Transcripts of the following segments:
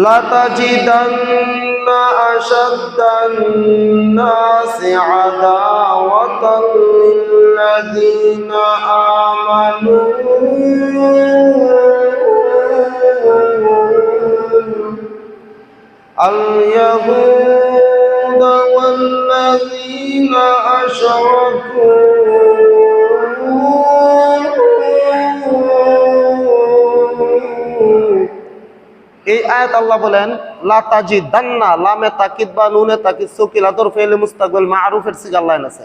লাতাজিদান্না আশাদ্দান-নাসি আদাওয়াতাল লিল্লাযীনা আমানু আল-ইয়াহুদা ওয়াল্লাযীনা আশরাকু এই আয়াত আল্লাহ বলেন লা তাজিদান্না, লামে তাকিদ বা নুনে তাকিদ সকিলা দর ফেলে মুস্তাকবিল মারুফের সিগা আল্লাহ আছে,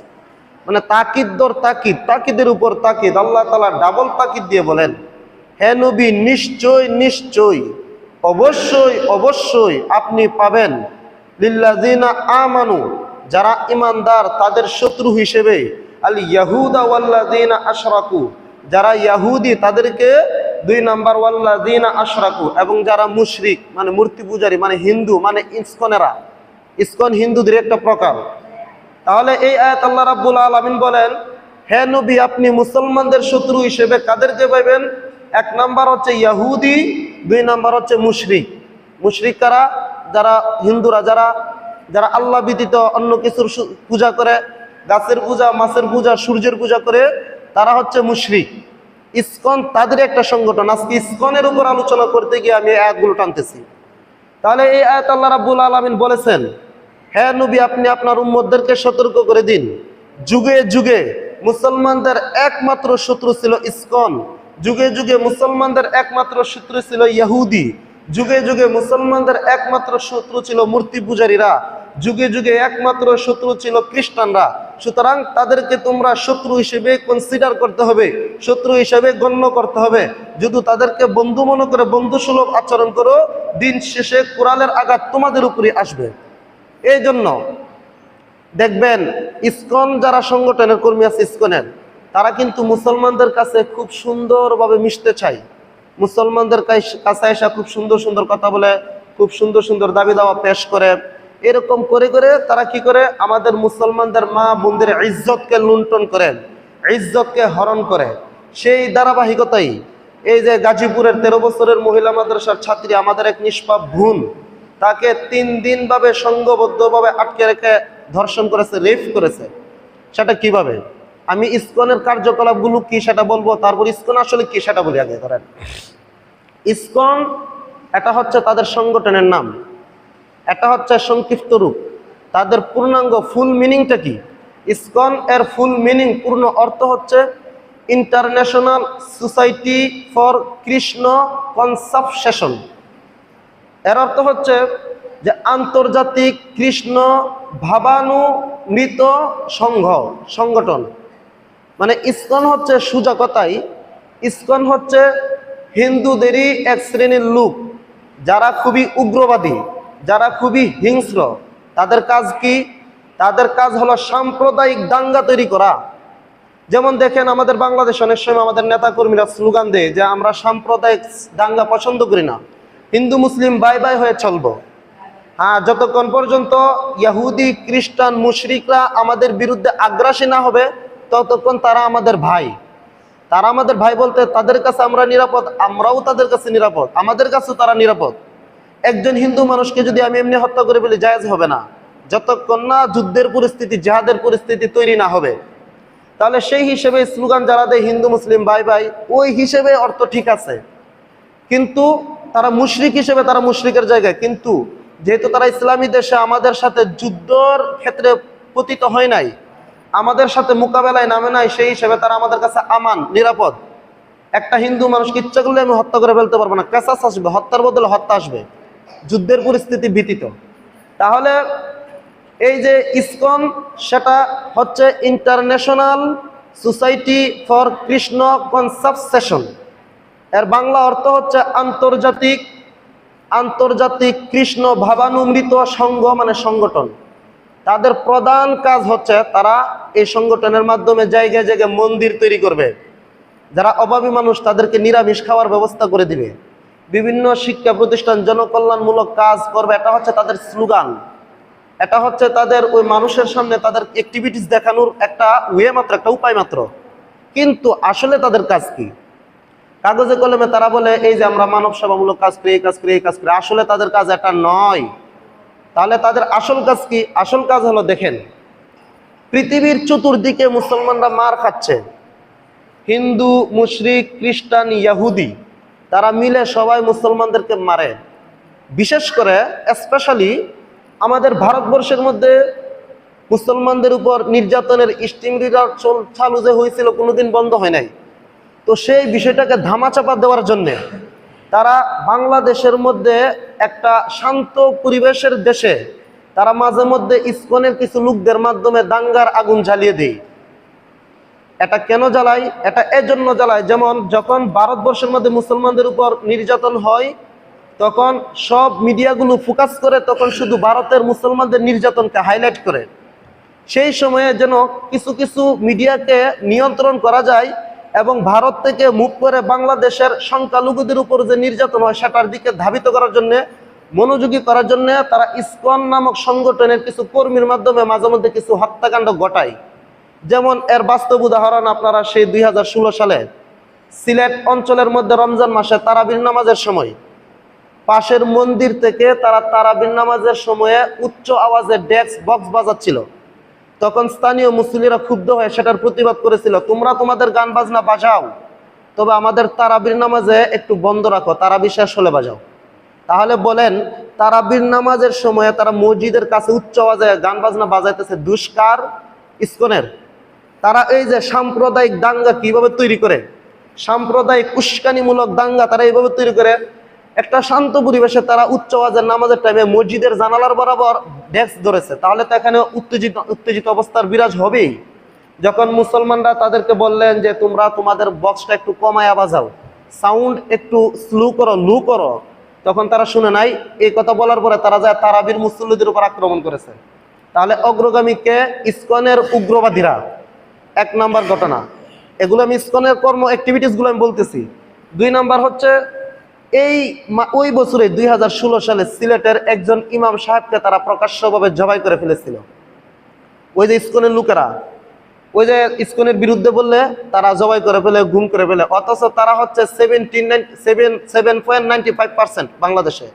মানে তাকিদ দর তাকিদ, তাকিদের উপর তাকিদ, আল্লাহ তাআলা ডাবল তাকিদ দিয়ে বলেন হে নবী নিশ্চয় নিশ্চয় অবশ্যই অবশ্যই আপনি পাবেন লিল্লাযিনা আমানু, যারা ঈমানদার তাদের শত্রু হিসেবে, আল ইয়াহুদা ওয়াল্লাযিনা আশরাকু, যারা ইহুদি তাদেরকে 2 নাম্বার ওয়াল্লাযিনা আশরাকু, এবং যারা মুশরিক মানে মূর্তি পূজারী মানে হিন্দু মানে ইসকনেরা, ইসকন হিন্দুদের একটা প্রকার। তাহলে এই আয়াত আল্লাহ রাব্বুল আলামিন বলেন হে নবী আপনি মুসলমানদের শত্রু হিসেবে কাদেরকে পাইবেন? 1 নাম্বার হচ্ছে ইহুদি, 2 নাম্বার হচ্ছে মুশরিক। মুশরিক কারা? যারা হিন্দুরা, যারা যারা আল্লাহ ব্যতীত অন্য কিছুর পূজা করে, গাছের পূজা, মাছের পূজা, সূর্যের পূজা করে, তারা হচ্ছে মুশরিক। ইসকন তাদের একটা সংগঠন। আজকে ইসকনের উপর আলোচনা করতে গিয়ে আমি এই আয়াতগুলো টানতেছি। তাহলে এই আয়াত আল্লাহ রাব্বুল আলামিন বলেছেন হে নবী আপনি আপনার উম্মতদেরকে সতর্ক করে দিন, যুগে যুগে মুসলমানদের একমাত্র শত্রু ছিল ইসকন, যুগে যুগে মুসলমানদের একমাত্র শত্রু ছিল ইহুদি, যুগে যুগে মুসলমানদের একমাত্র শত্রু ছিল মূর্তি পূজারীরা, যুগে যুগে একমাত্র শত্রু ছিল খ্রিস্টানরা। সুতরাং তাদেরকে তোমরা শত্রু হিসেবে কনসিডার করতে হবে, শত্রু হিসেবে গণ্য করতে হবে। যদি তাদেরকে বন্ধু মনে করে বন্ধুসুলভ আচরণ করো, দিন শেষে কোরআনের আঘাত তোমাদের উপরই আসবে। এই জন্য দেখবেন ইসকন যারা সংগঠনের কর্মী আছে ইসকনের, তারা কিন্তু মুসলমানদের কাছে খুব সুন্দরভাবে মিশতে চায়, মুসলমানদের কাছে এসে খুব সুন্দর সুন্দর কথা বলে, খুব সুন্দর সুন্দর দাবি দাওয়া পেশ করে। এরকম করে করে তারা কি করে? আমাদের মুসলমানদের মা বোনদের ইজ্জতকে লুণ্ঠন করে, ইজ্জতকে হরণ করে। সেই ধারাবাহিকতাই এই যে গাজীপুরের 13 বছরের মহিলা মাদ্রাসার ছাত্রী, আমাদের এক নিষ্পাপ বোন, তাকে 3 দিন ভাবে সংঘবদ্ধভাবে আটকে রেখে ধর্ষণ করেছে, রেপ করেছে। সেটা কিভাবে? আমি ইসকনের কার্যকলাপগুলো কি সেটা বলবো, তারপর ইসকন আসলে কি সেটা বলি। আগে ধরেন ইসকন এটা হচ্ছে তাদের সংগঠনের নাম, এটা হচ্ছে সংক্ষিপ্ত রূপ। তাদের পূর্ণাঙ্গ ফুল মিনিংটা কি? ইসকন এর ফুল মিনিং, পূর্ণ অর্থ হচ্ছে ইন্টারন্যাশনাল সোসাইটি ফর কৃষ্ণ কনসাপশন। এর অর্থ হচ্ছে যে আন্তর্জাতিক কৃষ্ণ ভাবানুমৃত সংগঠন। মানে ইসকন হচ্ছে সোজা কথাই, ইসকন হচ্ছে হিন্দুদেরই এক শ্রেণীর লোক যারা খুবই উগ্রবাদী, যারা খুবই হিংস্র। তাদের কাজ কি? তাদের কাজ হলো সাম্প্রদায়িক দাঙ্গা তৈরি করা। যেমন দেখেন আমাদের বাংলাদেশে অনেক সময় আমাদের নেতাকর্মীরা স্লোগান দেয় যে আমরা সাম্প্রদায়িক দাঙ্গা পছন্দ করি না, হিন্দু মুসলিম বাই বাই হয়ে চলবো। হ্যাঁ, যতক্ষণ পর্যন্ত ইহুদি খ্রিস্টান মুশরিকরা আমাদের বিরুদ্ধে আগ্রাসী না হবে ততক্ষণ তারা আমাদের ভাই। তারা আমাদের ভাই বলতে তাদের কাছে আমরা নিরাপদ, আমরাও তাদের কাছে নিরাপদ, আমাদের কাছেও তারা নিরাপদ। একজন হিন্দু মানুষকে যদি আমি এমনি হত্যা করে ফেলি জায়েজ হবে না, যতক্ষণ না যুদ্ধের পরিস্থিতি, জিহাদের পরিস্থিতি তৈরি না হবে। তাহলে সেই হিসেবে স্লোগান যারা দেয় হিন্দু মুসলিম বাই বাই, ওই হিসেবে অর্থ ঠিক আছে, কিন্তু তারা মুশরিক হিসেবে তারা মুশরিকের জায়গায়। কিন্তু যেহেতু তারা ইসলামী দেশে আমাদের সাথে যুদ্ধর ক্ষেত্রে পতিত হয় নাই, আমাদের সাথে মোকাবেলায় নামে নাই, সেই হিসেবে তারা আমাদের কাছে আমান, নিরাপদ। একটা হিন্দু মানুষকে ইচ্ছা করলে আমি হত্যা করে ফেলতে পারবো না, কেসাস আসবে, হত্যার বদলে হত্যা আসবে, যুদ্ধের পরিস্থিতি ভীতিত। তাহলে এই যে ইসকন, সেটা হচ্ছে ইন্টারন্যাশনাল সোসাইটি ফর কৃষ্ণ কনসাপশন। এর বাংলা অর্থ হচ্ছে আন্তর্জাতিক কৃষ্ণ ভাবানুমৃত সংঘ, মানে সংগঠন। তাদের প্রধান কাজ হচ্ছে তারা এই সংগঠনের মাধ্যমে জায়গায় জায়গায় মন্দির তৈরি করবে, যারা অভাবী মানুষ তাদেরকে নিরামিষ খাওয়ার ব্যবস্থা করে দিবে, বিভিন্ন শিক্ষা প্রতিষ্ঠান জনকল্যাণমূলক কাজ করবে। এটা হচ্ছে তাদের স্লোগান, এটা হচ্ছে তাদের ওই মানুষের সামনে তাদের অ্যাক্টিভিটিস দেখানোর একটা ওয়ে মাত্র, একটা উপায় মাত্র। কিন্তু আসলে তাদের কাজ কি? কাগজে কলমে তারা বলে এই যে আমরা মানব সেবামূলক কাজ করি, এই কাজ করি, এই কাজ করি, আসলে তাদের কাজ এটা নয়। তাহলে তাদের আসল কাজ কি? আসল কাজ হলো, দেখেন পৃথিবীর চতুর্দিকে মুসলমানরা মার খাচ্ছে, হিন্দু, মুশরিক, খ্রিস্টান, ইহুদি তারা মিলে সবাই মুসলমানদেরকে মারে। বিশেষ করে স্পেশালি আমাদের ভারতবর্ষের মধ্যে মুসলমানদের উপর নির্যাতনের স্টিমরিডার চালু যে হয়েছিল, কোনোদিন বন্ধ হয় নাই। তো সেই বিষয়টাকে ধামাচাপা দেওয়ার জন্যে তারা বাংলাদেশের মধ্যে একটা শান্ত পরিবেশের দেশে তারা মাঝে মধ্যে ইসকনের কিছু লোকদের মাধ্যমে দাঙ্গার আগুন জ্বালিয়ে দেয়। এটা কেন জ্বালায়? এটা এজন্য জ্বালায়, যেমন যখন ভারতবর্ষের মধ্যে মুসলমানদের উপর নির্যাতন হয় তখন সব মিডিয়াগুলো ফোকাস করে, তখন শুধু ভারতের মুসলমানদের নির্যাতনকে হাইলাইট করে। সেই সময়ে যেন কিছু কিছু মিডিয়াকে নিয়ন্ত্রণ করা যায় এবং ভারত থেকে মুভ করে বাংলাদেশের সংখ্যালঘুদের উপর যে নির্যাতন হয় সেটার দিকে ধাবিত করার জন্য, মনোযোগী করার জন্য তারা ইসকন নামক সংগঠনের কিছু কর্মীর মাধ্যমে মাঝে মধ্যে কিছু হত্যাকাণ্ড ঘটায়। যেমন এর বাস্তব উদাহরণ আপনারা সেই 2016 সালে সিলেট অঞ্চলের মধ্যে রমজান মাসে তারাবির নামাজের সময় পাশের মন্দির থেকে তারা তারাবির নামাজের সময়ে উচ্চ আওয়াজে ডেস্ক বক্স বাজাচ্ছিল। তখন স্থানীয় মুসলিরা ক্ষুব্ধ হয়ে সেটার প্রতিবাদ করেছিল, তোমরা তোমাদের গান বাজনা বাজাও, তবে আমাদের তারাবির নামাজে একটু বন্ধ রাখো, তারাবি শেষ হলে বাজাও। তাহলে বলেন, তারাবির নামাজের সময়ে তারা মসজিদের কাছে উচ্চ আওয়াজে গান বাজনা বাজাইতেছে, দুষ্কার ইসকনের। তারা এই যে সাম্প্রদায়িক দাঙ্গা কিভাবে তৈরি করে, সাম্প্রদায়িক উস্কানিমূলক দাঙ্গা তারা এইভাবে তৈরি করে। একটা শান্ত পরিবেশে তারা উচ্চ আওয়াজের নামাজের টাইমে মসজিদের জানালার বরাবর ডেস্ক ধরেছে, তাহলে তো এখানে উত্তেজিত অবস্থার বিরাজ হবেই। যখন মুসলমানরা তাদেরকে বললেন যে তোমরা তোমাদের বক্সটা একটু কমায়া বাজাও, সাউন্ড একটু স্লো করো, লো করো, তখন তারা শুনে নাই। এই কথা বলার পরে তারা যায় তারাবির মুসল্লিদের উপর আক্রমণ করেছে। তাহলে অগ্রগামীকে ইসকনের উগ্রবাদীরা, এক নাম্বার ঘটনা। এগুলো আমি ইসকনের কর্ম অ্যাক্টিভিটিস গুলো আমি বলতেছি। 2 নাম্বার হচ্ছে ওই বছরে 2016 সালে সিলেটের একজন ইমাম সাহেবকে তারা প্রকাশ্যভাবে জবাই করে ফেলেছিল। ওই যে ইসকনের লোকেরা, ওই যে ইসকনের বিরুদ্ধে বললে তারা জবাই করে ফেলে, গুম করে ফেলে। অথচ তারা হচ্ছে 7.95% বাংলাদেশে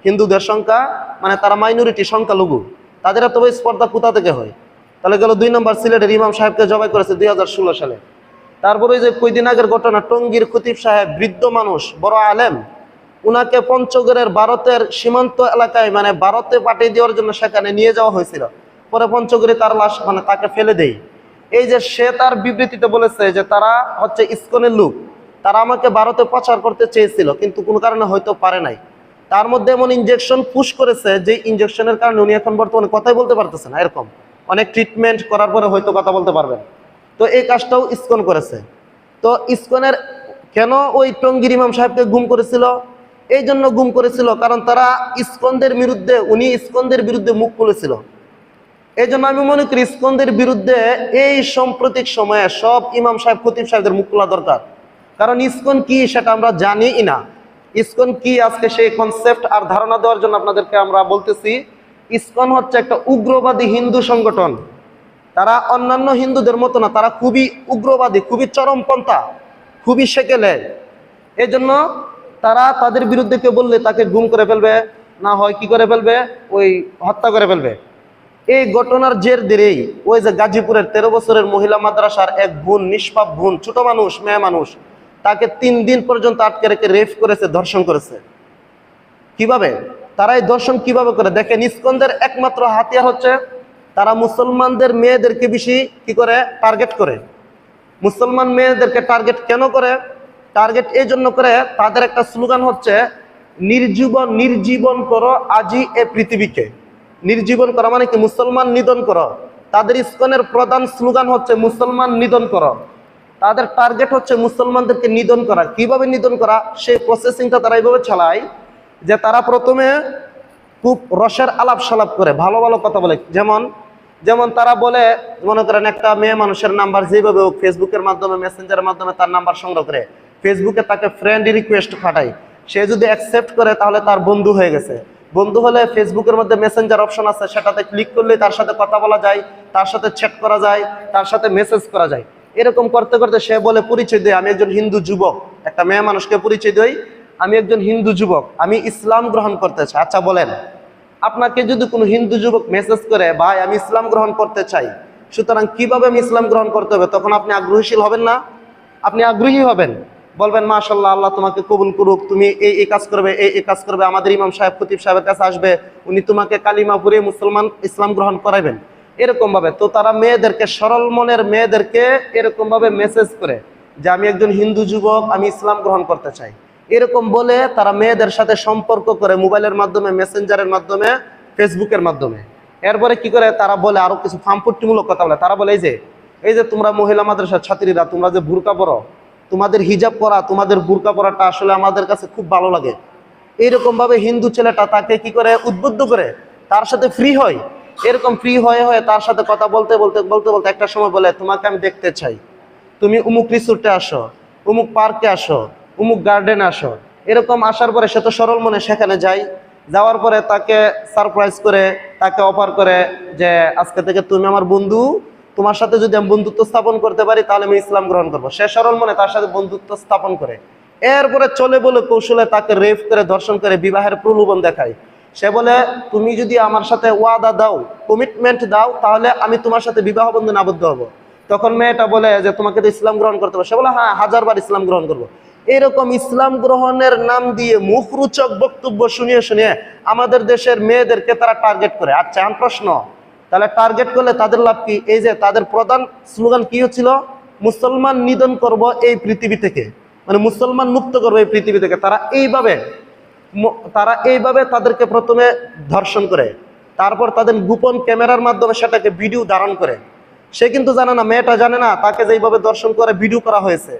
হিন্দুদের সংখ্যা, মানে তারা মাইনরিটি, সংখ্যালঘু। তাদের এত স্পর্ধা কোথা থেকে হয়? তাহলে গেল 2 নম্বর, সিলেটের ইমাম সাহেবকে জবাই করেছে 2016 সালে। তারপরে যে কয়দিন আগের ঘটনা, টঙ্গীর খতিব সাহেব, বৃদ্ধ মানুষ, বড় আলেম, উনাকে পঞ্চগড়ের ভারতের সীমান্ত এলাকায়, মানে ভারতে পাঠিয়ে দেওয়ার জন্য সেখানে নিয়ে যাওয়া হয়েছিল। পরে পঞ্চগড়ে তার লাশ, মানে তাকে ফেলে দেয়। এই যে সে তার বিবৃতিতে বলেছে যে তারা হচ্ছে ইসকনের লোক, তারা আমাকে ভারতে প্রচার করতে চেয়েছিল কিন্তু কোনো কারণে হয়তো পারে নাই। তার মধ্যে এমন ইনজেকশন পুশ করেছে যে ইনজেকশনের কারণে উনি এখন বর্তমানে কথাই বলতে পারতেছে না। এরকম অনেক ট্রিটমেন্ট করার পরে হয়তো কথা বলতে পারবেন। তো এই কাজটাও ইসকন করেছে। তো ইসকনের কেন ওই টঙ্গীর ইমাম সাহেবকে গুম করেছিল? এই জন্য গুম করেছিল কারণ তারা ইসকনদের বিরুদ্ধে, উনি ইসকনদের বিরুদ্ধে মুখ খুলেছিল। এই জন্য আমি মনে করি ইসকনদের বিরুদ্ধে এই সাম্প্রতিক সময়ে সব ইমাম সাহেব, খতিব সাহেবদের মুখ খোলা দরকার। কারণ ইসকন কি সেটা আমরা জানি না। ইসকন কি আজকে সেই কনসেপ্ট আর ধারণা দেওয়ার জন্য আপনাদেরকে আমরা বলতেছি। ইসকন হচ্ছে একটা উগ্রবাদী হিন্দু সংগঠন। তারা অন্যান্য হিন্দুদের মতো না, তারা খুবই উগ্রবাদী, খুবই চরমপন্থা, খুবই সেকেলে। এই জন্য তারা তাদের বিরুদ্ধে কেউ বললে তাকে গুম করে ফেলবে, না হয় কি করে ফেলবে, ওই হত্যা করে ফেলবে। এই ঘটনার জের ধরেই ওই যে গাজীপুরের 13 বছরের মহিলা মাদ্রাসার এক বোন, নিষ্পাপ বোন, ছোট মানুষ, মেয়ে মানুষ, তাকে 3 দিন পর্যন্ত আটকে রেখে রেপ করেছে, ধর্ষণ করেছে। কিভাবে তারা এই ধর্ষণ কিভাবে করে? দেখেন, ইসকনদের একমাত্র হাতিয়ার হচ্ছে তারা মুসলমানদের মেয়েদেরকে বেশি কি করে টার্গেট করে। মুসলমান মেয়েদেরকে টার্গেট কেন করে? টার্গেট এই জন্য করে, তাদের একটা স্লোগান হচ্ছে নির্জীবন করো আজি এ পৃথিবীকে। নির্জীবন করা মানে কি? মুসলমান নিধন করো। তাদের ইসকনের প্রধান স্লোগান হচ্ছে মুসলমান নিধন করো। তাদের টার্গেট হচ্ছে মুসলমানদেরকে নিধন করা। কিভাবে নিধন করা, সেই প্রসেসিংটা তারা এইভাবে চালায় যে তারা প্রথমে খুব রসের আলাপ সালাপ করে, ভালো ভালো কথা বলে। যেমন তারা বলে, মনে করেন একটা মেয়ে মানুষের নাম্বার যেভাবে হোক ফেসবুকের মাধ্যমে, মেসেঞ্জারের মাধ্যমে তার নাম্বার সংগ্রহ করে ফেসবুকে তাকে ফ্রেন্ড রিকোয়েস্ট পাঠায়। সে যদি অ্যাকসেপ্ট করে তাহলে তার বন্ধু হয়ে গেছে। বন্ধু হলে ফেসবুকের মধ্যে মেসেঞ্জার অপশন আছে, সেটাতে ক্লিক করলে তার সাথে কথা বলা যায়, তার সাথে চ্যাট করা যায়, তার সাথে মেসেজ করা যায়। এরকম করতে করতে সে বলে, পরিচয় দেয় আমি একজন হিন্দু যুবক, একটা মেয়ে মানুষকে পরিচয় দেই, আমি একজন হিন্দু যুবক, আমি ইসলাম গ্রহণ করতে চাই। আচ্ছা বলেন, আপনাকে যদি কোনো হিন্দু যুবক মেসেজ করে, ভাই আমি ইসলাম গ্রহণ করতে চাই, সুতরাং কিভাবে আমি ইসলাম গ্রহণ করতে হবে, তখন আপনি আগ্রহীশীল হবেন না? আপনি আগ্রহী হবেন, বলবেন মাশাআল্লাহ, আল্লাহ তোমাকে কবুল করুক, তুমি এই কাজ করবে, এই কাজ করবে, আমাদের ইমাম সাহেব খতিব সাহেবের কাছে আসবে, উনি তোমাকে কালিমা পড়িয়ে মুসলমান ইসলাম গ্রহণ করাবেন। এরকম ভাবে তো তারা মেয়েদেরকে, সরল মনের মেয়েদেরকে এরকম ভাবে মেসেজ করে যে আমি একজন হিন্দু যুবক, আমি ইসলাম গ্রহণ করতে চাই, এরকম বলে তারা মেয়েদের সাথে সম্পর্ক করে মোবাইলের মাধ্যমে, মেসেঞ্জারের মাধ্যমে, ফেসবুকের মাধ্যমে। এরপরে কি করে তারা বলে আরো কিছু ফার্মপট্টিমূলক কথা বলে। তারা বলে এই যে তোমরা মহিলা মাদ্রাসার ছাত্রীরা, তোমরা যে বুরকা পরো, তোমাদের হিজাব পরা, তোমাদের বুরকা পরাটা আসলে আমাদের কাছে খুব ভালো লাগে। এইরকম ভাবে হিন্দু ছেলেটা তাকে কি করে উদ্বুদ্ধ করে তার সাথে ফ্রি হয়। এরকম ফ্রি হয়ে হয়ে তার সাথে কথা বলতে বলতে বলতে বলতে একটা সময় বলে তোমাকে আমি দেখতে চাই, তুমি অমুক রিসোর্টে আসো, অমুক পার্কে আসো, অমুক গার্ডেনে আসো। এরকম আসার পরে সে তো সরল মনে সেখানে যায়। যাওয়ার পরে তাকে সারপ্রাইজ করে, তাকে অফার করে যে আজকে থেকে তুমি আমার বন্ধু, তোমার সাথে যদি আমি বন্ধুত্ব স্থাপন করতে পারি তাহলে আমি ইসলাম গ্রহণ করবো। সে সরল মনে তার সাথে বন্ধুত্ব স্থাপন করে। এরপরে চলে বলে কৌশলে তাকে রেপ করে, ধর্ষণ করে, বিবাহের প্রলোভন দেখায়। সে বলে তুমি যদি আমার সাথে ওয়াদা দাও, কমিটমেন্ট দাও, তাহলে আমি তোমার সাথে বিবাহ বন্ধনে আবদ্ধ হবো। তখন মেয়েটা বলে যে তোমাকে তো ইসলাম গ্রহণ করতে হবে। সে বলে হ্যাঁ, 1000 বার ইসলাম গ্রহণ করবো। এরকম ইসলাম গ্রহণের নাম দিয়ে মুখরোচক বক্তব্য শুনিয়ে শুনিয়ে আমাদের দেশের মেয়েদেরকে তারা টার্গেট করে। আচ্ছা এখন প্রশ্ন, তাহলে টার্গেট করলে তাদের লাভ কি? এই যে তাদের প্রধান স্লোগান কি হচ্ছিল, মুসলমান নিধন করব এই পৃথিবী থেকে, মানে মুসলমান মুক্ত করবো এই পৃথিবী থেকে। তারা এইভাবে তাদেরকে প্রথমে ধর্ষণ করে, তারপর তাদের গোপন ক্যামেরার মাধ্যমে সেটাকে ভিডিও ধারণ করে। সে কিন্তু জানে না, মেয়েটা জানে না তাকে যেইভাবে দর্শন করে ভিডিও করা হয়েছে।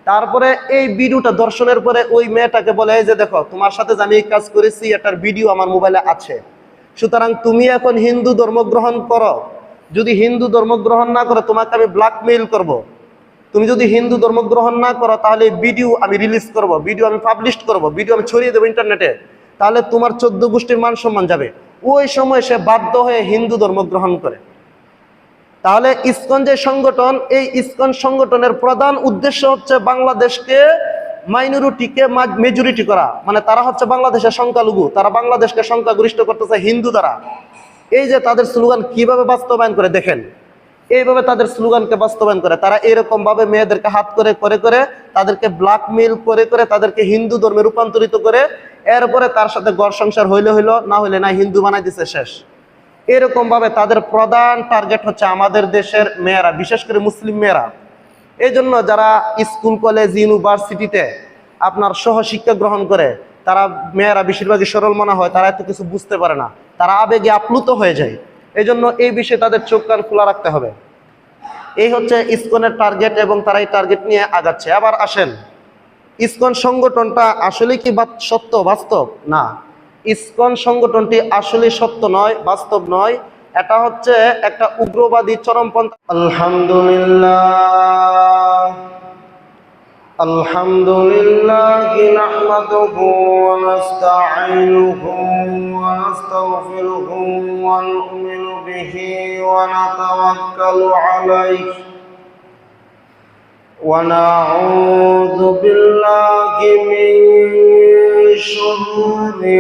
তারপরে এই ভিডিওটা দর্শনের পরে ওই মেয়েটাকে বলে এই যে দেখো, তোমার সাথে যে আমি এই কাজ করেছি এটার ভিডিও আমার মোবাইলে আছে, সুতরাং তুমি এখন হিন্দু ধর্ম গ্রহণ করো। যদি হিন্দু ধর্ম গ্রহণ না করো তোমাকে আমি ব্ল্যাকমেইল করব। তুমি যদি হিন্দু ধর্ম গ্রহণ না করো তাহলে ভিডিও আমি রিলিজ করব, ভিডিও আমি পাবলিশ করব, ভিডিও আমি ছড়িয়ে দেবো ইন্টারনেটে, তাহলে তোমার 14 গোষ্ঠীর মান সম্মান যাবে। ওই সময় সে বাধ্য হয়ে হিন্দু ধর্ম গ্রহণ করে। তাহলে ইসকন যে সংগঠন, এই ইসকন সংগঠনের প্রধান উদ্দেশ্য হচ্ছে বাংলাদেশকে মাইনরিটিকে মেজরিটি করা, মানে তারা হচ্ছে বাংলাদেশের সংখ্যালঘু, তারা বাংলাদেশকে সংখ্যাগরিষ্ঠ করতে চায় হিন্দু দ্বারা। এই যে তাদের স্লোগান কিভাবে বাস্তবায়ন করে দেখেন, এইভাবে তাদের স্লোগানকে বাস্তবায়ন করে। তারা এরকম ভাবে মেয়েদেরকে হাত করে করে করে তাদেরকে ব্ল্যাকমেইল করে করে তাদেরকে হিন্দু ধর্মে রূপান্তরিত করে, এরপরে তার সাথে ঘর সংসার হইলে হইলো, না হইলে না, হিন্দু বানাই দিছে শেষ। এরকম ভাবে তাদের প্রধান টার্গেট হচ্ছে আমাদের দেশের মেয়েরা, বিশেষ করে মুসলিম মেয়েরা। এই জন্য যারা স্কুল, কলেজ, ইউনিভার্সিটিতে আপনার সহশিক্ষা গ্রহণ করে, তারা মেয়েরা বেশিরভাগই সরল মনা হয়, তারা এত কিছু বুঝতে পারে না, তারা আবেগে আপ্লুত হয়ে যায়। এই জন্য এই বিষয়ে তাদের চোখ কান খোলা রাখতে হবে। এই হচ্ছে ইসকনের টার্গেট এবং তারা এই টার্গেট নিয়ে আগাচ্ছে। আবার আসেন, ইসকন সংগঠনটা আসলে কি সত্য, বাস্তব? না, ইসকন সংগঠনটি আসলে সত্য নয়, বাস্তব নয়। এটা হচ্ছে একটা উগ্রবাদী চরমপন্থা। আলহামদুলিল্লাহ আলহামদুলিল্লাহ নাহমাদুহু ওয়া নাস্তাঈনুহু ওয়া নাস্তাগফিরুহু ওয়া নু'মিনু বিহি ওয়া নাতাওয়াক্কালু আলাইহি ওয়া নাউযু বিল্লাহি মিন শুরুরি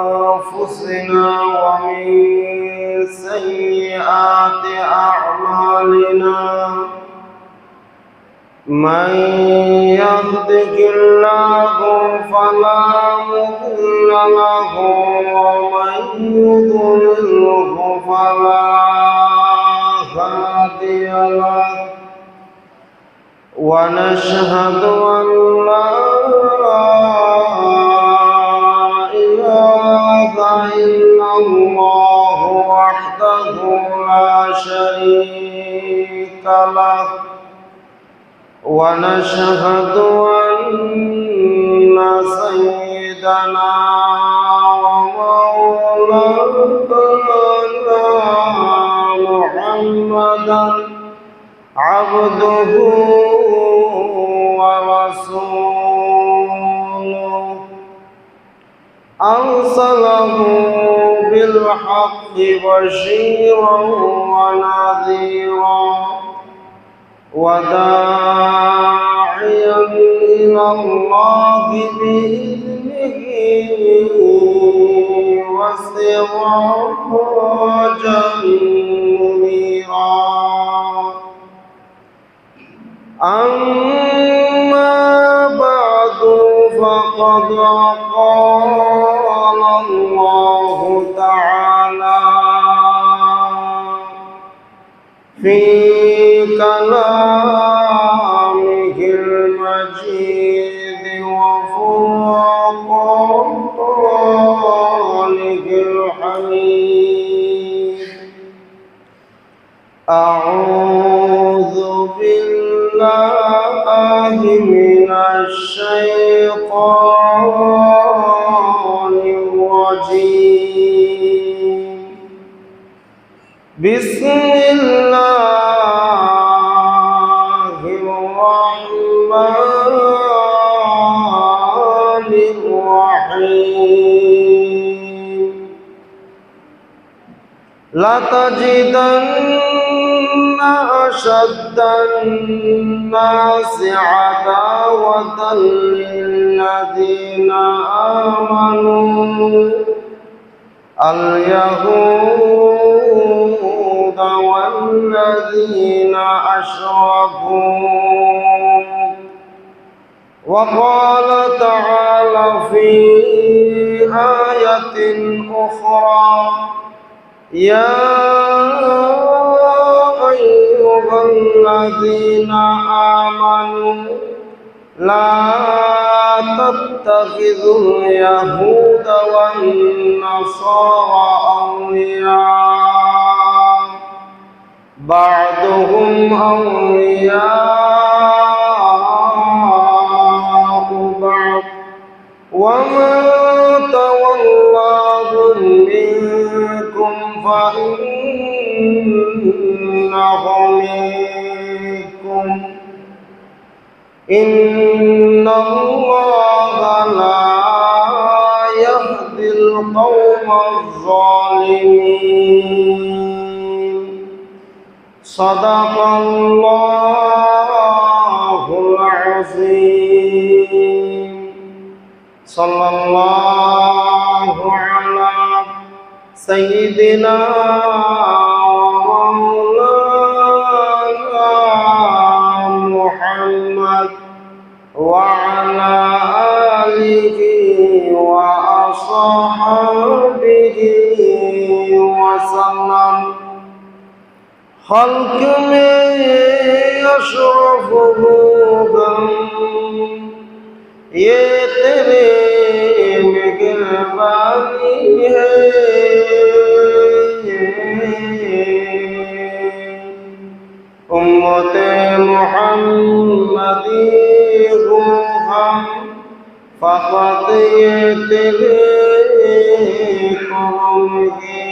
আনফুসিনা ওয়া মিন সাইয়্যাতি আ'মালিনা। من يهده الله فلا مضل له ومن يضلله فلا هادي له ونشهد أن لا إله إلا الله وحده لا شريك له ونشهد أن سيدنا ومولانا محمدا عبده ورسوله أرسله بالحق بشيرا ونذيرا وداعيا إلى الله بإذنه وسراجا منيرا أما بعد فقد قال الله تعالى في كلامه المجيد وفرقانه الحميد أعوذ بالله من الشيطان الرجيم بسم الله الرحمن الرحيم لتجدن أشد الناس عداوة للذين آمنوا اليهود والذين أشركوا وقال تعالى في آية أخرى يا أيها الذين آمنوا لا تتخذوا اليهود والنصارى أولياء بعضهم أولياء بعض ومن تولاه منكم فإنه منكم إن الله لا يهدي القوم الظالمين صدق الله العظيم صلى الله على سيدنا محمد وعلى آله وأصحابه وسلم خلق में अशरफ होगम ये तेरे मेहरबानी है उम्मते मुहम्मदी हो हम फकत ये तेरे कौम की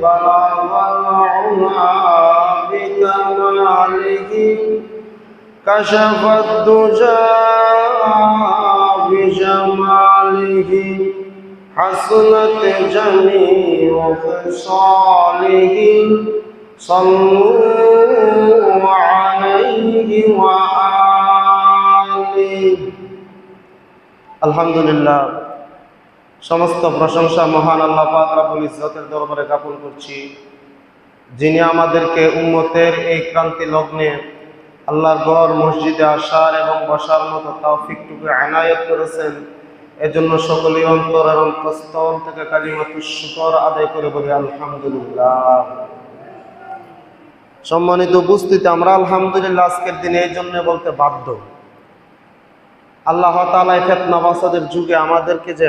बलागल उला बिकमालिही कशफत दुजा बिजमालिही हसनत जमीउ खिसालिही सल्लू अलैहि व आलिहि আলহামদুলিল্লাহ সমস্ত প্রশংসা মহান আল্লাহ পাক রব্বুল ইজ্জতের দরবারে জ্ঞাপন করছি, যিনি আমাদেরকে উম্মতের এই ক্রান্তি লগ্নে আল্লাহর ঘর মসজিদে আসার এবং বসার মতো তৌফিকটুকু এনায়েত করেছেন। এজন্য সকলেই অন্তর এবং প্রস্তর থেকে কালিমাতুশ শুকর আদায় করে বলি আলহামদুলিল্লাহ। সম্মানিত উপস্থিতি, আমরা আলহামদুলিল্লাহ আজকের দিনে এই জন্য বলতে বাধ্য। আল্লাহ তাআলা ফিতনা ফাসাদের যুগে আমাদেরকে যে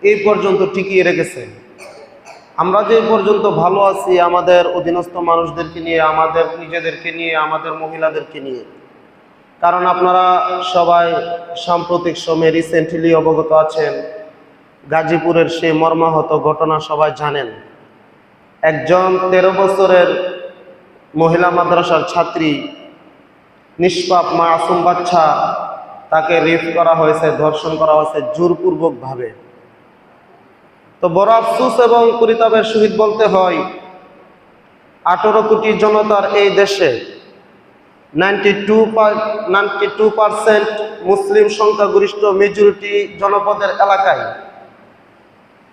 এই পর্যন্ত টিকিয়ে রেখেছেন, আমরা যে পর্যন্ত ভালো আছি আমাদের অধীনস্থ মানুষদেরকে নিয়ে, আমাদের নিজেদেরকে নিয়ে, আমাদের মহিলাদেরকে নিয়ে। কারণ আপনারা সবাই সাম্প্রতিক সময়ে রিসেন্টলি অবগত আছেন, গাজীপুরের সেই মর্মাহত ঘটনা সবাই জানেন। একজন 13 বছরের মহিলা মাদ্রাসার ছাত্রী, নিষ্পাপ মাসুম বাচ্চা, তাকে রেপ করা হয়েছে, ধর্ষণ করা হয়েছে জোরপূর্বকভাবে। তো বড় আফসোস এবং পরিতাপের সহিত বলতে হয়, 18 কোটি জনতার এই দেশে 92% মুসলিম সংখ্যাগরিষ্ঠ মেজরিটি জনপদের এলাকায়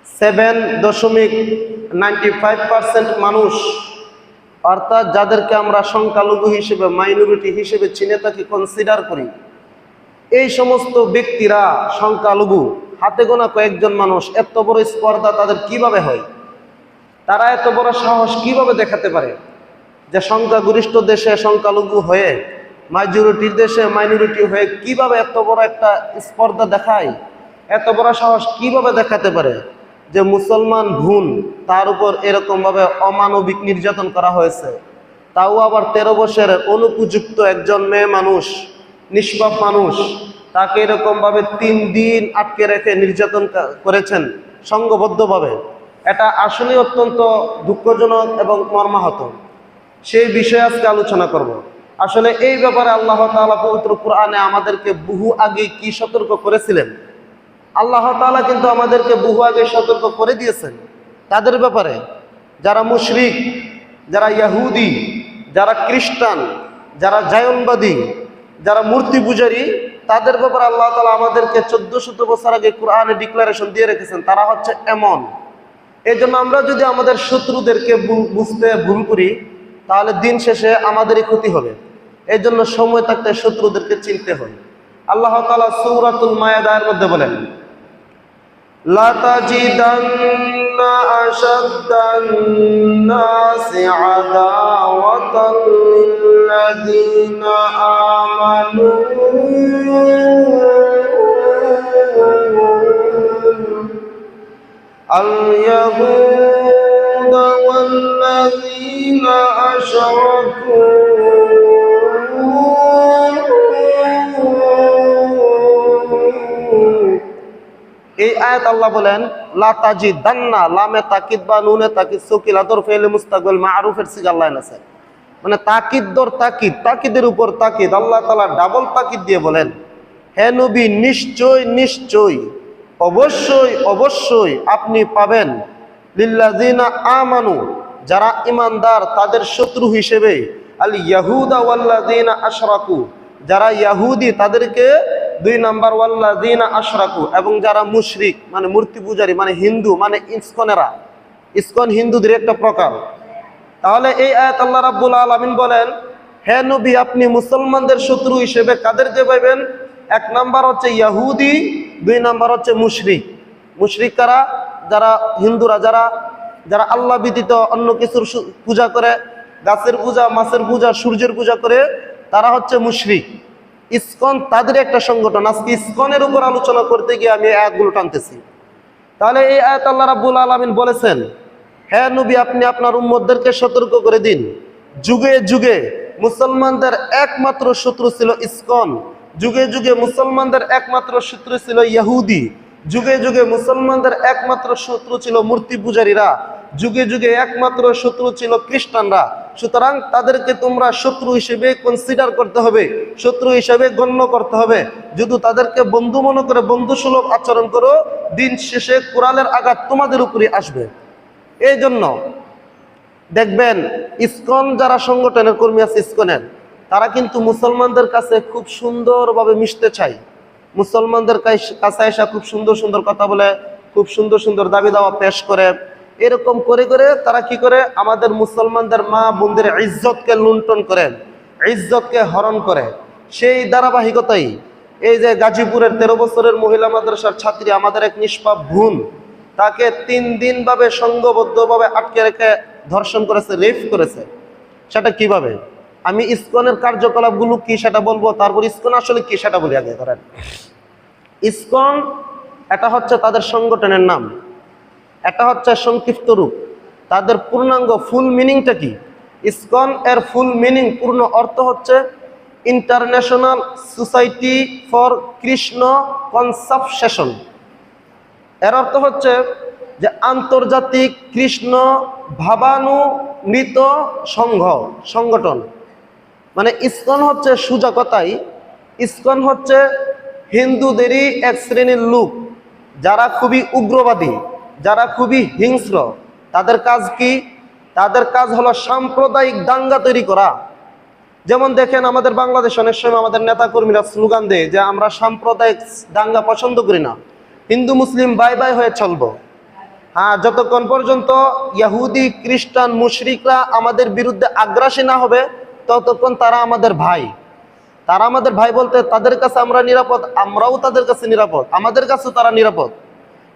7.95% মানুষ, অর্থাৎ যাদেরকে আমরা সংখ্যালঘু হিসেবে, মাইনরিটি হিসেবে চিনে থাকি, কনসিডার করি, এই সমস্ত ব্যক্তিরা সংখ্যালঘু, হাতে গোনা কয়েকজন মানুষ, এত বড় স্পর্ধা তাদের কিভাবে হয়? তারা এত বড় সাহস কিভাবে দেখাতে পারে যে সংখ্যাগরিষ্ঠ দেশে সংখ্যালঘু হয়ে, মেজরিটির দেশে মাইনরিটি হয়ে কিভাবে এত বড় একটা স্পর্ধা দেখায়? এত বড় সাহস কিভাবে দেখাতে পারে যে মুসলমান বোন, তার উপর এরকমভাবে অমানবিক নির্যাতন করা হয়েছে, তাও আবার 13 বছরের অনুপযুক্ত একজন মেয়ে মানুষ, নিষ্পাপ মানুষ, তাকে এরকমভাবে 3 দিন আটকে রেখে নির্যাতন করেছেন সংঘবদ্ধভাবে। এটা আসলে অত্যন্ত দুঃখজনক এবং মর্মাহত। সেই বিষয়ে আজকে আলোচনা করব। আসলে এই ব্যাপারে আল্লাহ তাআলা পবিত্র কোরআনে আমাদেরকে বহু আগে কি সতর্ক করেছিলেন? আল্লাহ তাআলা কিন্তু আমাদেরকে বহু আগে সতর্ক করে দিয়েছেন তাদের ব্যাপারে, যারা মুশরিক, যারা ইহুদি, যারা খ্রিস্টান, যারা জায়নবাদী, যারা মূর্তি পূজারী, তাদের ব্যাপারে আল্লাহ তাআলা আমাদেরকে 1400 বছর আগে কোরআনে ডিক্লারেশন দিয়ে রেখেছেন, তারা হচ্ছে এমন। এই জন্য আমরা যদি আমাদের শত্রুদেরকে বুঝতে ভুল করি, তাহলে দিন শেষে আমাদেরই ক্ষতি হবে। এই জন্য সময় থাকতে শত্রুদেরকে চিনতে হয়। আল্লাহ তাআলা সূরাতুল মায়েদার মধ্যে বলেন, লা তাজিদান্না আশাদ্দান নাসি আদাওয়াতান লিল্লাযীনা আমানু اليهود والذين أشركوا এই আয়াত আল্লাহ বলেন লা তাজিদান্না, লামে তাকিদ বা নুনে তাকিদ সকিলাতর ফেলে মুস্তাকবিল মারুফের সিগা আল্লাহ আছে, মানে তাকিদ দর তাকিদ, তাকিদের উপর তাকিদ, আল্লাহ তাআলা ডাবল তাকিদ দিয়ে বলেন, হে নবী নিশ্চয় নিশ্চয়, অবশ্যই অবশ্যই আপনি পাবেন লিল্লাযিনা আমানু, যারা ইমানদার তাদের শত্রু হিসেবে, আল ইয়াহুদা ওয়াল্লাযিনা আশরাকু, যারা ইহুদি তাদেরকে 2 নাম্বার, ওয়াল্লাযিনা আশরাকু, এবং যারা মুশরিক মানে মূর্তি পূজারী, মানে হিন্দু, মানে ইসকনেরা, ইসকন হিন্দুদের একটা প্রকার। তাহলে এই আয়াত আল্লাহ রাব্বুল আলামিন বলেন, হে নবী আপনি মুসলমানদের শত্রু হিসেবে কাদেরকে পাইবেন? 1 নাম্বার হচ্ছে ইহুদি, 2 নাম্বার হচ্ছে মুশরিক। মুশরিক কারা? যারা হিন্দুরা, যারা আল্লাহ ব্যতীত অন্য কিছুর পূজা করে, গাছের পূজা, মাছের পূজা, সূর্যের পূজা করে, তারা হচ্ছে মুশরিক। ইসকন তাদের একটা সংগঠন। আজকে ইসকনের উপর আলোচনা করতে গিয়ে আমি এই আয়াতগুলো টানতেছি। তাহলে এই আয়াত আল্লাহ রাব্বুল আলামিন বলেছেন, হে নবী আপনি আপনার উম্মতদেরকে সতর্ক করে দিন, যুগে যুগে মুসলমানদের একমাত্র শত্রু ছিল ইসকন, যুগে যুগে মুসলমানদের একমাত্র শত্রু ছিল ইহুদি, যুগে যুগে মুসলমানদের একমাত্র শত্রু ছিল মূর্তি পূজারীরা, যুগে যুগে একমাত্র শত্রু ছিল খ্রিস্টানরা। সুতরাং তাদেরকে তোমরা শত্রু হিসেবে কনসিডার করতে হবে, শত্রু হিসেবে গণ্য করতে হবে। যদি তাদেরকে বন্ধু মনে করে বন্ধুসুলভ আচরণ করো, দিন শেষে কোরআনের আঘাত তোমাদের উপরে আসবে। এই জন্য দেখবেন ইসকন যারা সংগঠনের কর্মী আছে, ইসকনের, তারা কিন্তু মুসলমানদের কাছে খুব সুন্দরভাবে মিশতে চায়, মুসলমানদের কাছে এসে খুব সুন্দর সুন্দর কথা বলে, খুব সুন্দর সুন্দর দাবি দাওয়া পেশ করে। এরকম করে করে তারা কি করে? আমাদের মুসলমানদের মা বোনদের ইজ্জতকে লুণ্ঠন করে, ইজ্জতকে হরণ করে। সেই ধারাবাহিকতাই এই যে গাজীপুরের 13 বছরের মহিলা মাদ্রাসার ছাত্রী, আমাদের এক নিষ্পাপ বোন, তাকে 3 দিন ভাবে সংঘবদ্ধভাবে আটকে রেখে ধর্ষণ করেছে, রেপ করেছে। সেটা কিভাবে? আমি ইসকনের কার্যকলাপগুলো কি সেটা বলবো, তারপর ইসকন আসলে কি সেটা বলি। আগে ধরেন, ইসকন এটা হচ্ছে তাদের সংগঠনের নাম, এটা হচ্ছে সংক্ষিপ্ত রূপ। তাদের পূর্ণাঙ্গ ফুল মিনিংটা কি? ইসকন এর ফুল মিনিং, পূর্ণ অর্থ হচ্ছে ইন্টারন্যাশনাল সোসাইটি ফর কৃষ্ণ কনসাপশন। এর অর্থ হচ্ছে যে আন্তর্জাতিক কৃষ্ণ ভাবানুমৃত সংগঠন। মানে ইসকন হচ্ছে সোজা কথাই, ইসকন হচ্ছে হিন্দুদেরই এক শ্রেণীর লোক, যারা খুবই উগ্রবাদী, যারা খুবই হিংস্র। তাদের কাজ কি? তাদের কাজ হলো সাম্প্রদায়িক দাঙ্গা তৈরি করা, যেমন দেখেন আমাদের বাংলাদেশ অনেক সময় আমাদের নেতা কর্মীরা স্লোগান দেয় যে আমরা সাম্প্রদায়িক দাঙ্গা পছন্দ করি না, হিন্দু মুসলিম বাই বাই হয়ে চলবো। হ্যাঁ, যতক্ষণ পর্যন্ত ইহুদি খ্রিস্টান মুশরিকরা আমাদের বিরুদ্ধে আগ্রাসী না হবে ততক্ষণ তারা আমাদের ভাই। তারা আমাদের ভাই বলতে তাদের কাছে আমরা নিরাপদ, আমরাও তাদের কাছে নিরাপদ, আমাদের কাছে তারা নিরাপদ।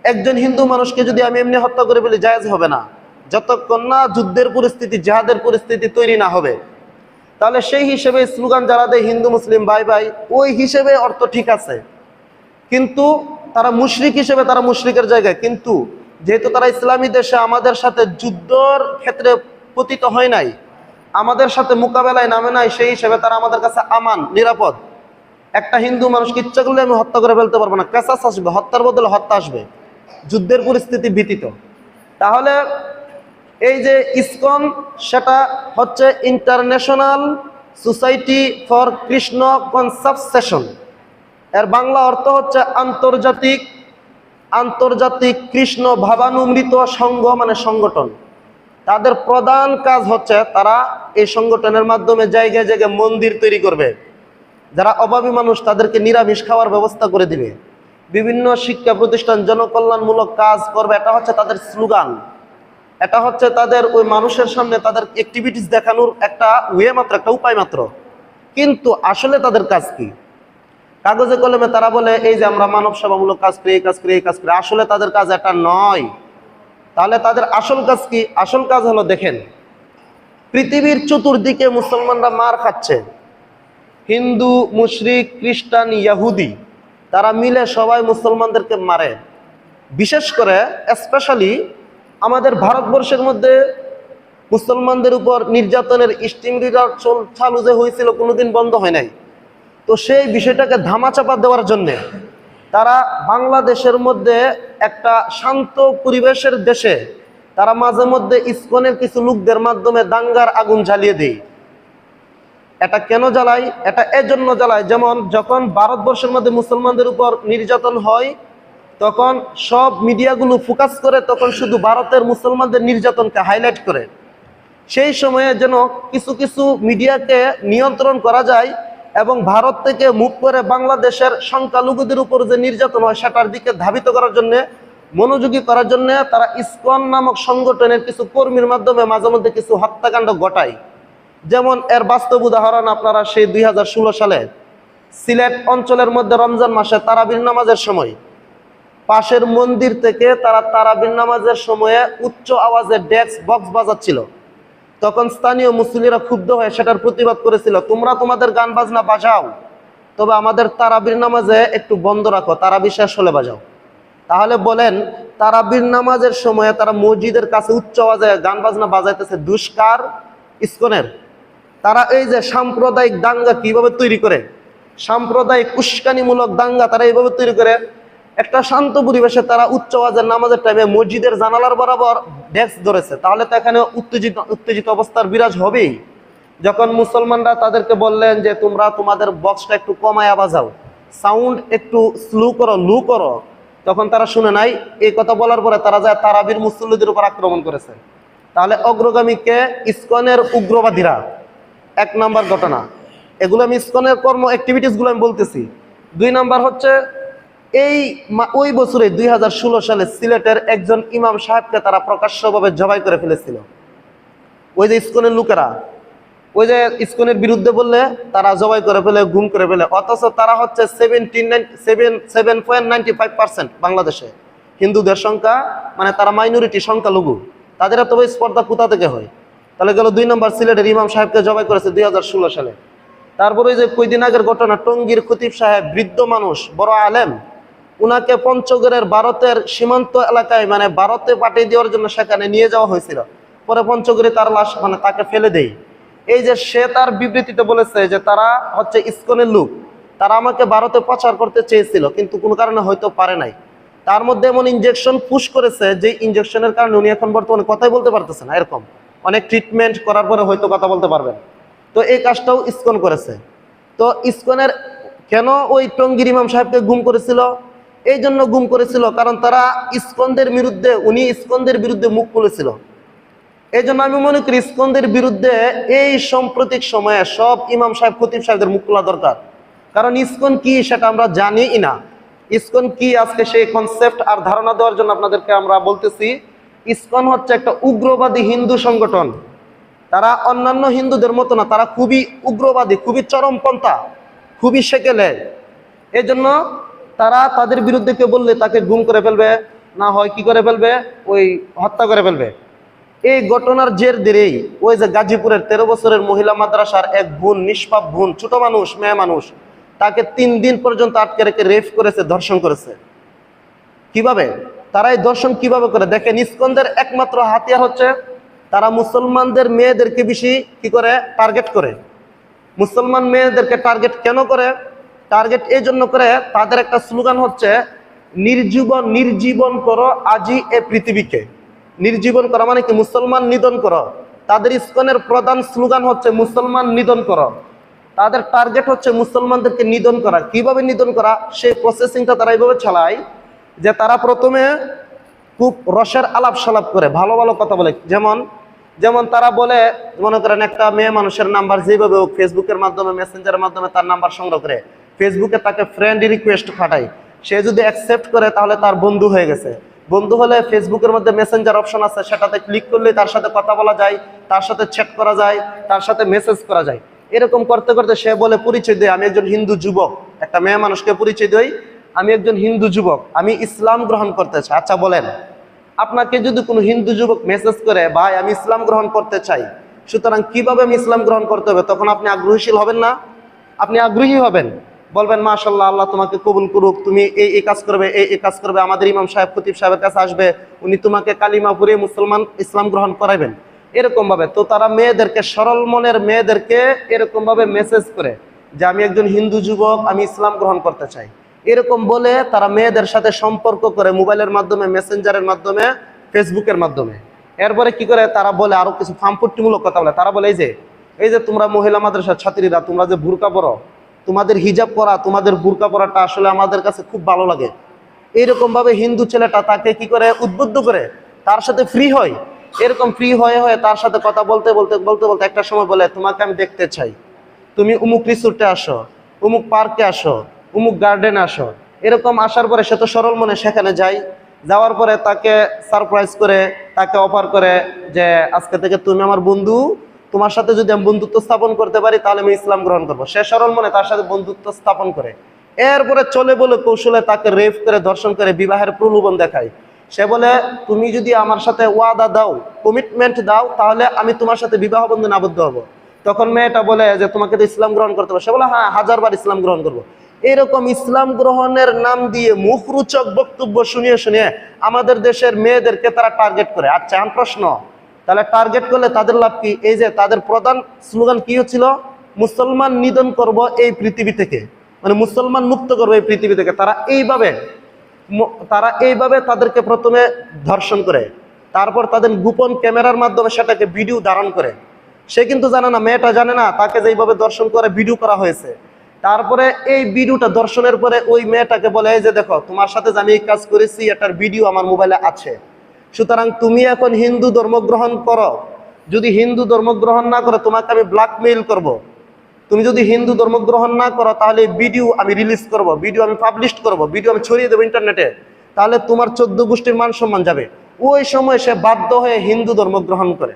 একজন হিন্দু মানুষকে যদি আমি এমনি হত্যা করে ফেলি জায়েজ হবে না, যতক্ষণ না যুদ্ধের পরিস্থিতি, জিহাদের পরিস্থিতি তৈরি না হবে। তাহলে সেই হিসেবে স্লোগান যারা দেয় হিন্দু মুসলিম ভাই ভাই, ওই হিসেবে অর্থ ঠিক আছে, কিন্তু তারা মুশরিক হিসেবে তারা মুশরিকের জায়গায়। কিন্তু যেহেতু তারা ইসলামী দেশে আমাদের সাথে যুদ্ধর ক্ষেত্রে পতিত হয় নাই, আমাদের সাথে মোকাবেলায় নামে নাই, সেই হিসেবে তারা আমাদের কাছে আমান, নিরাপদ। একটা হিন্দু মানুষকে ইচ্ছা করলে আমি হত্যা করে ফেলতে পারবো না, কেসাস আসবে, হত্যার বদলে হত্যা আসবে যুদ্ধের পরিস্থিতি ব্যতীত। তাহলে এই যে ইসকন, সেটা হচ্ছে international society for Krishna conception. এর বাংলা অর্থ হচ্ছে আন্তর্জাতিক কৃষ্ণ ভাবানুমৃত সংঘ, মানে সংগঠন। তাদের প্রধান কাজ হচ্ছে তারা এই সংগঠনের মাধ্যমে জায়গায় জায়গায় মন্দির তৈরি করবে, যারা অভাবী মানুষ তাদেরকে নিরামিষ খাওয়ার ব্যবস্থা করে দিবে, বিভিন্ন শিক্ষা প্রতিষ্ঠান, জনকল্যাণমূলক কাজ করবে। এটা হচ্ছে তাদের স্লোগান, এটা হচ্ছে তাদের ওই মানুষের সামনে তাদের অ্যাক্টিভিটিস দেখানোর একটা ওয়ে মাত্র, একটা উপায় মাত্র। কিন্তু আসলে তাদের কাজ কি? কাগজে কলমে তারা বলে এই যে আমরা মানব সেবামূলক কাজ করি, এই কাজ করি, এই কাজ করি, আসলে তাদের কাজ এটা নয়। তাহলে তাদের আসল কাজ কি? আসল কাজ হলো, দেখেন পৃথিবীর চতুর্দিকে মুসলমানরা মার খাচ্ছে, হিন্দু মুশরিক খ্রিস্টান ইহুদি তারা মিলে সবাই মুসলমানদেরকে মারে। বিশেষ করে স্পেশালি আমাদের ভারতবর্ষের মধ্যে মুসলমানদের উপর নির্যাতনের স্টিমরিটার চালু যে হয়েছিল, কোনোদিন বন্ধ হয় নাই। তো সেই বিষয়টাকে ধামাচাপা দেওয়ার জন্যে তারা বাংলাদেশের মধ্যে একটা শান্ত পরিবেশের দেশে তারা মাঝে মধ্যে ইসকনের কিছু লোকদের মাধ্যমে দাঙ্গার আগুন জ্বালিয়ে দেয়। এটা কেন জ্বালায়? এটা এজন্য জ্বালায়, যেমন যখন ভারতবর্ষের মধ্যে মুসলমানদের উপর নির্যাতন হয় তখন সব মিডিয়াগুলো ফোকাস করে, তখন শুধু ভারতের মুসলমানদের নির্যাতনকে হাইলাইট করে। সেই সময়ে যেন কিছু কিছু মিডিয়াকে নিয়ন্ত্রণ করা যায় এবং ভারত থেকে মুখ করে বাংলাদেশের সংখ্যালঘুদের উপর যে নির্যাতন হয় সেটার দিকে ধাবিত করার জন্য, মনোযোগী করার জন্য তারা ইসকন নামক সংগঠনের কিছু কর্মীর মাধ্যমে মাঝে মধ্যে কিছু হত্যাকাণ্ড ঘটায়। যেমন এর বাস্তব উদাহরণ আপনারা সেই 2016 সালে সিলেট অঞ্চলের মধ্যে রমজান মাসে তারাবির নামাজের সময় পাশের মন্দির থেকে তারা তারাবির নামাজের সময়ে উচ্চ আওয়াজে ডেস্ক বক্স বাজাচ্ছিল। তখন স্থানীয় মুসল্লিরা ক্ষুব্ধ হয়ে সেটার প্রতিবাদ করেছিল, তোমরা তোমাদের গান বাজনা বাজাও, তবে আমাদের তারাবির নামাজে একটু বন্ধ রাখো, তারাবি শেষ হলে বাজাও। তাহলে বলেন, তারাবির নামাজের সময়ে তারা মসজিদের কাছে উচ্চ আওয়াজে গান বাজনা বাজাইতেছে, দুষ্কার ইসকনের। তারা এই যে সাম্প্রদায়িক দাঙ্গা কিভাবে তৈরি করে, সাম্প্রদায়িক উস্কানিমূলক দাঙ্গা তারা এইভাবে তৈরি করে। একটা শান্ত পরিবেশে তারা উচ্চ আওয়াজের নামাজের টাইমে মসজিদের জানালার বরাবর ডেস্ক ধরেছে, তাহলে তো এখানে উত্তেজিত অবস্থার বিরাজ হবেই। যখন মুসলমানরা তাদেরকে বললেন যে তোমরা তোমাদের বক্সটা একটু কমায়া বাজাও, সাউন্ড একটু স্লো করো, লো করো, তখন তারা শুনে নাই। এই কথা বলার পরে তারা যায় তারাবির মুসল্লিদের উপর আক্রমণ করেছে। তাহলে অগ্রগামীকে ইসকনের উগ্রবাদীরা, এক নাম্বার ঘটনা। এগুলো আমি ইসকনের কর্ম অ্যাক্টিভিটিসগুলো আমি বলতেছি। 2 নাম্বার হচ্ছে ওই বছরে 2016 সালে সিলেটের একজন ইমাম সাহেবকে তারা প্রকাশ্যভাবে জবাই করে ফেলেছিল। ওই যে ইসকনের লোকেরা, ওই যে ইসকনের বিরুদ্ধে বললে তারা জবাই করে ফেলে, গুম করে ফেলে। অথচ তারা হচ্ছে 7.95% বাংলাদেশে হিন্দুদের সংখ্যা, মানে তারা মাইনরিটি, সংখ্যালঘু। তাদের এত স্পর্ধা কোথা থেকে হয়? তাহলে গেল 2 নম্বর, সিলেটের ইমাম সাহেবকে জবাই করেছে 2016 সালে। তারপরে যে কয়দিন আগের ঘটনা, টঙ্গীর খতিব সাহেব, বৃদ্ধ মানুষ, বড় আলেম, উনাকে পঞ্চগড়ের ভারতের সীমান্ত এলাকায়, মানে ভারতে পাঠিয়ে দেওয়ার জন্য সেখানে নিয়ে যাওয়া হয়েছিল। পরে পঞ্চগড়ে তার লাশ, মানে তাকে ফেলে দেয়। এই যে সে তার বিবৃতিতে বলেছে যে তারা হচ্ছে ইসকনের লোক, তারা আমাকে ভারতে প্রচার করতে চেয়েছিল কিন্তু কোনো কারণে হয়তো পারে নাই। তার মধ্যে এমন ইনজেকশন পুশ করেছে যে ইনজেকশনের কারণে উনি এখন বর্তমানে কথাই বলতে পারতেছে না। এরকম অনেক ট্রিটমেন্ট করার পরে হয়তো কথা বলতে পারবেন। তো এই কাজটাও ইসকন করেছে। তো ইসকনের কেন ওই টঙ্গীর ইমাম সাহেবকে গুম করেছিল? এই জন্য গুম করেছিল কারণ তারা ইসকনদের বিরুদ্ধে, উনি ইসকনদের বিরুদ্ধে মুখ খুলেছিল। এই জন্য আমি মনে করি ইসকনদের বিরুদ্ধে এই সাম্প্রতিক সময়ে সব ইমাম সাহেব খতিব সাহেবদের মুখ খোলা দরকার। কারণ ইসকন কি সেটা আমরা জানি না। ইসকন কি আজকে সেই কনসেপ্ট আর ধারণা দেওয়ার জন্য আপনাদেরকে আমরা বলতেছি। ইসকন হচ্ছে একটা উগ্রবাদী হিন্দু সংগঠন। তারা অন্যান্য হিন্দুদের মতো না, তারা খুবই উগ্রবাদী, খুবই চরমপন্থা, খুবই সেকেলে। এই জন্য তারা তাদের বিরুদ্ধে কেউ বললে তাকে গুম করে ফেলবে, না হয় কি করে ফেলবে, ওই হত্যা করে ফেলবে। এই ঘটনার জের ধরেই ওই যে গাজীপুরের 13 বছরের মহিলা মাদ্রাসার এক বোন, নিষ্পাপ বোন, ছোট মানুষ, মেয়ে মানুষ, তাকে 3 দিন পর্যন্ত আটকে রেখে রেপ করেছে, ধর্ষণ করেছে। কিভাবে তারা এই ধর্ষণ কিভাবে করে দেখেন। ইসকনদের একমাত্র হাতিয়ার হচ্ছে তারা মুসলমানদের মেয়েদেরকে বেশি কি করে টার্গেট করে। মুসলমান মেয়েদেরকে টার্গেট কেন করে? টার্গেট এই জন্য করে, তাদের একটা স্লোগান হচ্ছে নির্জীবন করো আজি এ পৃথিবীকে। নির্জীবন করা মানে কি? মুসলমান নিধন করো। তাদের ইসকনের প্রধান স্লোগান হচ্ছে মুসলমান নিধন করো। তাদের টার্গেট হচ্ছে মুসলমানদেরকে নিধন করা। কিভাবে নিধন করা সেই প্রসেসিংটা তারা এইভাবে চালায় যে তারা প্রথমে খুব রসের আলাপ সালাপ করে, ভালো ভালো কথা বলে। যেমন তারা বলে, মনে করেন একটা মেয়ে মানুষের নাম্বার যেভাবে হোক ফেসবুকের মাধ্যমে, মেসেঞ্জারের মাধ্যমে তার নাম্বার সংগ্রহ করে ফেসবুকে তাকে ফ্রেন্ড রিকোয়েস্ট পাঠায়। সে যদি অ্যাকসেপ্ট করে তাহলে তার বন্ধু হয়ে গেছে। বন্ধু হলে ফেসবুকের মধ্যে মেসেঞ্জার অপশন আছে, সেটাতে ক্লিক করলে তার সাথে কথা বলা যায়, তার সাথে চ্যাট করা যায়, তার সাথে মেসেজ করা যায়। এরকম করতে করতে সে বলে, পরিচয় দেয় আমি একজন হিন্দু যুবক। একটা মেয়ে মানুষকে পরিচয় দেয়, আমি একজন হিন্দু যুবক, আমি ইসলাম গ্রহণ করতে চাই। আচ্ছা বলেন, আপনাকে যদি কোনো হিন্দু যুবক মেসেজ করে, ভাই আমি ইসলাম গ্রহণ করতে চাই, সুতরাং কিভাবে আমি ইসলাম গ্রহণ করতে হবে, তখন আপনি আগ্রহীশীল হবেন না? আপনি আগ্রহী হবেন, বলবেন মাশাআল্লাহ, আল্লাহ তোমাকে কবুল করুক, তুমি এই কাজ করবে, এই কাজ করবে, আমাদের ইমাম সাহেব খতিব সাহেবের কাছে আসবে, উনি তোমাকে কালিমা পড়িয়ে ইসলাম গ্রহণ করাইবেন। এরকম ভাবে তো তারা মেয়েদেরকে, সরল মনের মেয়েদেরকে এরকম ভাবে মেসেজ করে যে আমি একজন হিন্দু যুবক, আমি ইসলাম গ্রহণ করতে চাই। এরকম বলে তারা মেয়েদের সাথে সম্পর্ক করে মোবাইলের মাধ্যমে, মেসেঞ্জারের মাধ্যমে, ফেসবুকের মাধ্যমে। এরপরে কি করে তারা বলে আরো কিছু ফার্মপট্টিমূলক কথা বলে। তারা বলে এই যে তোমরা মহিলা মাদ্রাসার ছাত্রীরা, তোমরা যে বুরকা পরো, তোমাদের হিজাব পরা, তোমাদের বুরকা পরাটা আসলে আমাদের কাছে খুব ভালো লাগে। এইরকম ভাবে হিন্দু ছেলেটা তাকে কি করে উদ্বুদ্ধ করে, তার সাথে ফ্রি হয়। এরকম ফ্রি হয়ে হয়ে তার সাথে কথা বলতে বলতে বলতে বলতে একটা সময় বলে, তোমাকে আমি দেখতে চাই, তুমি উমুক রিসোর্টে আসো, উমুক পার্কে আসো, উমুক গার্ডেনে আসো। এরকম আসার পরে সে তো সরল মনে সেখানে যায়। যাওয়ার পরে তাকে সারপ্রাইজ করে, তাকে অফার করে যে আজকে থেকে তুমি আমার বন্ধু, তোমার সাথে যদি আমি বন্ধুত্ব স্থাপন করতে পারি তাহলে আমি ইসলাম গ্রহণ করবো। সে সরল মনে তার সাথে বন্ধুত্ব স্থাপন করে। এরপরে চলে বলে কৌশলে তাকে রেপ করে, ধর্ষণ করে, বিবাহের প্রলোভন দেখায়। সে বলে তুমি যদি আমার সাথে ওয়াদা দাও, কমিটমেন্ট দাও, তাহলে আমি তোমার সাথে বিবাহ বন্ধনে আবদ্ধ হবো। তখন মেয়েটা বলে যে তোমাকে তো ইসলাম গ্রহণ করতে হবে। সে বলে হ্যাঁ, 1000 বার ইসলাম গ্রহণ করবো। এরকম ইসলাম গ্রহণের নাম দিয়ে মুখরোচক বক্তব্য শুনিয়ে শুনিয়ে আমাদের দেশের মেয়েদেরকে তারা টার্গেট করে। আচ্ছা এখন প্রশ্ন, তাহলে টার্গেট করলে তাদের লাভ কি? এই যে তাদের প্রধান স্লোগান কি হচ্ছিল, মুসলমান নিধন করব এই পৃথিবী থেকে, মানে মুসলমান মুক্ত করবো এই পৃথিবী থেকে। তারা এইভাবে তাদেরকে প্রথমে ধর্ষণ করে, তারপর তাদের গোপন ক্যামেরার মাধ্যমে সেটাকে ভিডিও ধারণ করে। সে কিন্তু জানে না, মেয়েটা জানে না তাকে যেইভাবে ধর্ষণ করে ভিডিও করা হয়েছে। তারপরে এই ভিডিওটা দর্শনের পরে ওই মেয়েটাকে বলে, এই যে দেখো তোমার সাথে আমি এই কাজ করেছি, এটার ভিডিও আমার মোবাইলে আছে, সুতরাং তুমি এখন হিন্দু ধর্ম গ্রহণ করো। যদি হিন্দু ধর্ম গ্রহণ না করো তোমাকে আমি ব্ল্যাকমেইল করব। তুমি যদি হিন্দু ধর্ম গ্রহণ না করো তাহলে ভিডিও আমি রিলিজ করব, ভিডিও আমি পাবলিশ করব, ভিডিও আমি ছড়িয়ে দেবো ইন্টারনেটে, তাহলে তোমার 14 গোষ্ঠীর মান সম্মান যাবে। ওই সময় সে বাধ্য হয়ে হিন্দু ধর্ম গ্রহণ করে।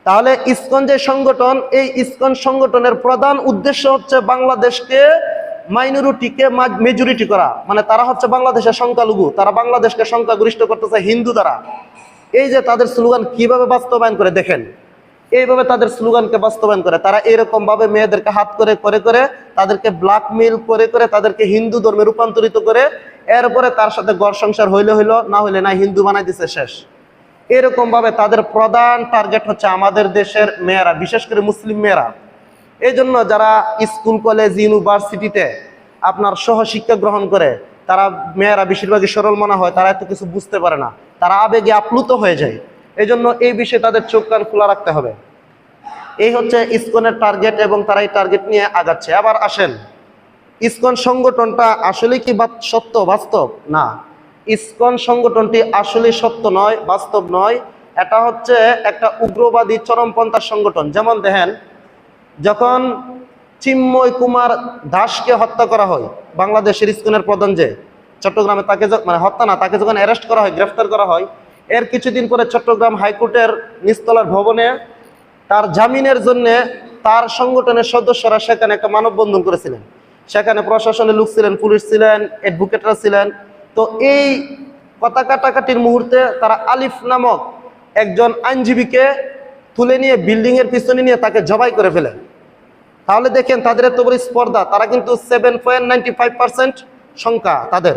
তাহলে ইসকন যে সংগঠন, এই ইসকন সংগঠনের প্রধান উদ্দেশ্য হচ্ছে বাংলাদেশকে মাইনরিটিকে মেজরিটি করা। মানে তারা হচ্ছে বাংলাদেশের সংখ্যালঘু, তারা বাংলাদেশকে সংখ্যাগরিষ্ঠ করতে চায় হিন্দু দ্বারা। এই যে তাদের স্লোগান কিভাবে বাস্তবায়ন করে দেখেন, এইভাবে তাদের স্লোগানকে বাস্তবায়ন করে। তারা এরকম ভাবে মেয়েদেরকে হাত করে করে করে তাদেরকে ব্ল্যাকমেইল করে করে তাদেরকে হিন্দু ধর্মে রূপান্তরিত করে, এরপরে তার সাথে ঘর সংসার হইলে হইলো, না হইলে না, হিন্দু বানাই দিছে, শেষ। এরকম ভাবে তাদের প্রধান টার্গেট হচ্ছে আমাদের দেশের মেয়েরা, বিশেষ করে মুসলিম মেয়েরা। এই জন্য যারা স্কুল, কলেজ, ইউনিভার্সিটিতে আপনার সহশিক্ষা গ্রহণ করে, তারা মেয়েরা বেশিরভাগই সরল মনা হয়, তারা এত কিছু বুঝতে পারে না, তারা আবেগে আপ্লুত হয়ে যায়। এই জন্য এই বিষয়ে তাদের চোখ কান খোলা রাখতে হবে। এই হচ্ছে ইসকনের টার্গেট এবং তারা এই টার্গেট নিয়ে আগাচ্ছে। আবার আসেন, ইসকন সংগঠনটা আসলে কি সত্য, বাস্তব না? ইসকন সংগঠনটি আসলে সত্য নয়, বাস্তব নয়। এটা হচ্ছে একটা উগ্রবাদী চরমপন্থার সংগঠন। যেমন দেখেন, যখন চিন্ময় কুমার দাসকে হত্যা করা হয়, বাংলাদেশের ইসকনের প্রধান যে চট্টগ্রামে, তাকে মানে হত্যা না, তাকে যখন অ্যারেস্ট করা হয়, গ্রেফতার করা হয়, এর কিছুদিন পরে চট্টগ্রাম হাইকোর্টের নিচতলার ভবনে তার জামিনের জন্য তার সংগঠনের সদস্যরা সেখানে একটা মানববন্ধন করেছিলেন। সেখানে প্রশাসনের লোক ছিলেন, পুলিশ ছিলেন, অ্যাডভোকেটরা ছিলেন। তো এই কথা কাটাকাটির মুহূর্তে তারা আলিফ নামক একজন আইনজীবীকে তুলে নিয়ে বিল্ডিংয়ের পিছনে নিয়ে তাকে জবাই করে ফেলে। তাহলে দেখেন তাদের এত বড় স্পর্ধা, তারা কিন্তু 7.95% সংখ্যা তাদের,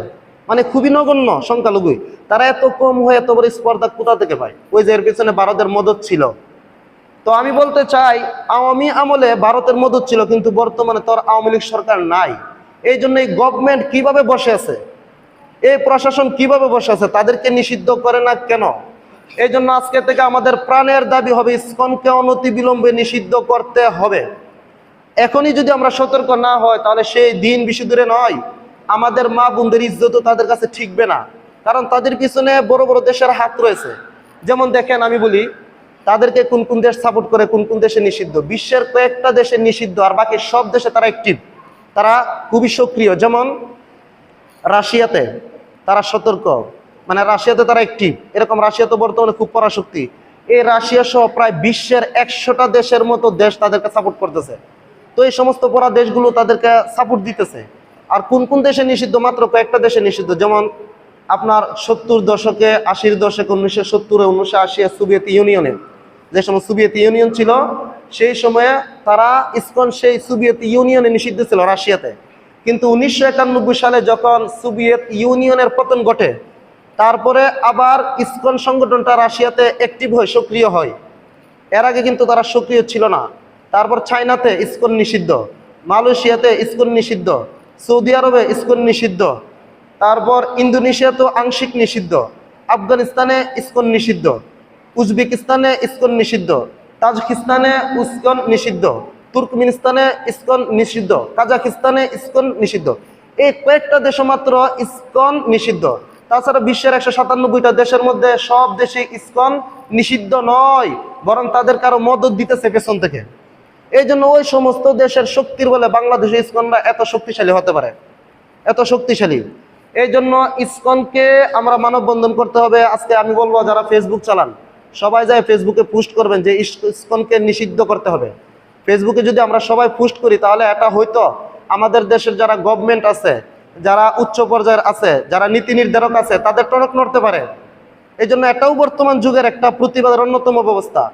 মানে খুবই নগণ্য সংখ্যালঘুই। তারা এত কম হয়ে এত বড় স্পর্ধা কোথা থেকে পায়? ওই যে এর পিছনে ভারতের মদত ছিল। তো আমি বলতে চাই, আওয়ামী আমলে ভারতের মদত ছিল, কিন্তু বর্তমানে তোর আওয়ামী লীগ সরকার নাই। এই জন্য এই গভর্নমেন্ট কিভাবে বসে আছে, এই প্রশাসন কিভাবে বসে আছে, তাদেরকে নিষিদ্ধ করে না কেন? এই জন্য আজকে থেকে আমাদের প্রাণের দাবি হবে, ইসকনকে অনতি বিলম্বে নিষিদ্ধ করতে হবে। এখনই যদি আমরা সতর্ক না হয়, তাহলে সেই দিন বেশি দূরে নয়। আমাদের মা বোনদের ইজ্জতও তাদের কাছে ঠিকবে না, কারণ তাদের পিছনে বড় বড় দেশের হাত রয়েছে। যেমন দেখেন, আমি বলি তাদেরকে কোন কোন দেশ সাপোর্ট করে, কোন কোন দেশে নিষিদ্ধ। বিশ্বের কয়েকটা দেশে নিষিদ্ধ, আর বাকি সব দেশে তারা অ্যাক্টিভ, তারা খুবই সক্রিয়। যেমন রাশিয়াতে তারা সতর্ক, মানে রাশিয়াতে তারা অ্যাক্টিভ। এরকম রাশিয়া তো বর্তমানে খুব পরাশক্তি। এই রাশিয়া সহ প্রায় বিশ্বের 100টা দেশের মতো দেশ তাদেরকে সাপোর্ট করতেছে। তো এই সমস্ত পরা দেশগুলো তাদেরকে সাপোর্ট দিতেছে। আর কোন কোন দেশে নিষিদ্ধ? মাত্র কয়েকটা দেশে নিষিদ্ধ। যেমন আপনার 70 দশকে, 80-র দশকে, 1970-এ, 1980-এ সোভিয়েত ইউনিয়নে, যে সময় সোভিয়েত ইউনিয়ন ছিল, সেই সময়ে তারা ইসকন সেই সোভিয়েত ইউনিয়নে নিষিদ্ধ ছিল রাশিয়াতে। কিন্তু 1991 সালে যখন সোভিয়েত ইউনিয়নের পতন ঘটে, তারপরে আবার ইসকন সংগঠনটা রাশিয়াতে অ্যাক্টিভ হয়, সক্রিয় হয়। এর আগে কিন্তু তারা সক্রিয় ছিল না। তারপর চায়নাতে ইসকন নিষিদ্ধ, মালয়েশিয়াতে ইসকন নিষিদ্ধ, সৌদি আরবে ইসকন নিষিদ্ধ, তারপর ইন্দোনেশিয়াতেও আংশিক নিষিদ্ধ, আফগানিস্তানে ইসকন নিষিদ্ধ, উজবেকিস্তানে ইসকন নিষিদ্ধ, তাজিকিস্তানে ইসকন নিষিদ্ধ, তুর্কমেনিস্তানে ইসকন নিষিদ্ধ, কাজাকিস্তানে ইসকন নিষিদ্ধ। এই কয়েকটা দেশ মাত্র ইসকন নিষিদ্ধ। তাছাড়া বিশ্বের 197টা দেশের মধ্যে সব দেশে ইসকন নিষিদ্ধ নয়, বরং তাদের কারো মদত দিতেছে পেছন থেকে। এই জন্য ওই সমস্ত দেশের শক্তির বলে বাংলাদেশে ইসকনরা এত শক্তিশালী হতে পারে, এত শক্তিশালী। এই জন্য ইসকনকে আমরা মানববন্ধন করতে হবে। আজকে আমি বলবো, যারা ফেসবুক চালান সবাই যায় ফেসবুকে পোস্ট করবেন যে ইসকনকে নিষিদ্ধ করতে হবে। ফেসবুকে যদি আমরা সবাই পোস্ট করি, তাহলে এটা হয়তো আমাদের দেশের যারা গভর্নমেন্ট আছে, যারা উচ্চ পর্যায়ের আছে, যারা নীতি নির্ধারক আছে, তাদের টনক নড়তে পারে। এই জন্য এটাও বর্তমান যুগের একটা প্রতিবাদের অন্যতম ব্যবস্থা।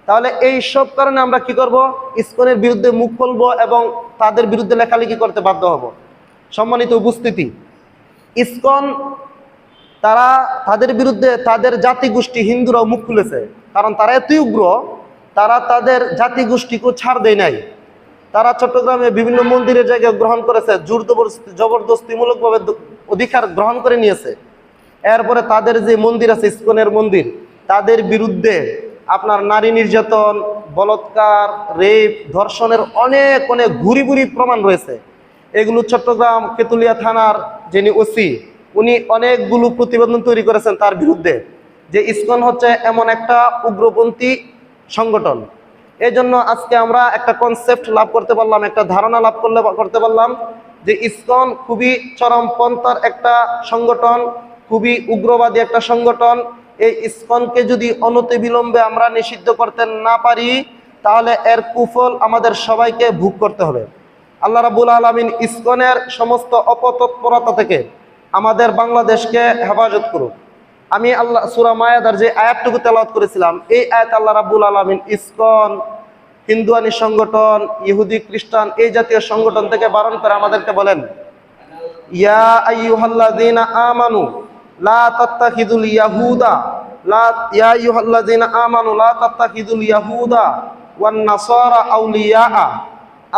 তাহলে এই সব কারণে আমরা কি করব? ইসকনের বিরুদ্ধে মুখ খুলবো এবং তাদের বিরুদ্ধে লেখালেখি করতে বাধ্য হব। সম্মানিত উপস্থিতি, ইসকন তারা তাদের বিরুদ্ধে তাদের জাতিগোষ্ঠী হিন্দুরাও মুখ খুলেছে, কারণ তারা এতই উগ্র, তারা তাদের জাতিগোষ্ঠীকেও ছাড় দেয় নাই। তারা চট্টগ্রামে বিভিন্ন মন্দিরের জায়গায় গ্রহণ করেছে, জোর জবরদস্তিমূলকভাবে অধিকার গ্রহণ করে নিয়েছে। এরপরে তাদের যে মন্দির আছে, ইসকনের মন্দির, তাদের বিরুদ্ধে আপনার নারী নির্যাতন, বলৎকার, রেপ, ধর্ষণের অনেক অনেক ঘুরি ঘুরি প্রমাণ রয়েছে। এগুলো চট্টগ্রাম কেতুলিয়া থানার যিনি ওসি, উনি অনেকগুলো প্রতিবেদন তৈরি করেছেন তার বিরুদ্ধে, যে ইসকন হচ্ছে এমন একটা উগ্রপন্থী সংগঠন। এই জন্য আজকে আমরা একটা কনসেপ্ট লাভ করতে পারলাম, একটা ধারণা লাভ করতে পারলাম যে ইসকন খুবই চরমপন্থার একটা সংগঠন, খুবই উগ্রবাদী একটা সংগঠন। এই ইসকনকে যদি অনতিবিলম্বে আমরা নিষিদ্ধ করতে না পারি, তাহলে এর কুফল আমাদের সবাইকে ভোগ করতে হবে। আল্লাহ রাব্বুল আলামিন ইসকনের সমস্ত অপতৎপরতা থেকে আমাদের বাংলাদেশকে হেফাজত করুক। আমি আল্লাহ সূরা মায়াদার যে আয়াতটুকু তেলাওয়াত করেছিলাম, এই আয়াত আল্লাহ রাব্বুল আলামিন ইসকন, হিন্দুয়ানি সংগঠন, ইহুদি খ্রিস্টান এই জাতীয় সংগঠন থেকে বারণ করে আমাদেরকে বলেন, ইয়া আইয়ুহাল্লাযীনা আমানু লা তাত্তাখিযুল ইয়াহুদা ইয়া আইয়ুহাল্লাযীনা আমানু লা তাত্তাখিযুল ইয়াহুদা ওয়ান নাসারা আউলিয়া।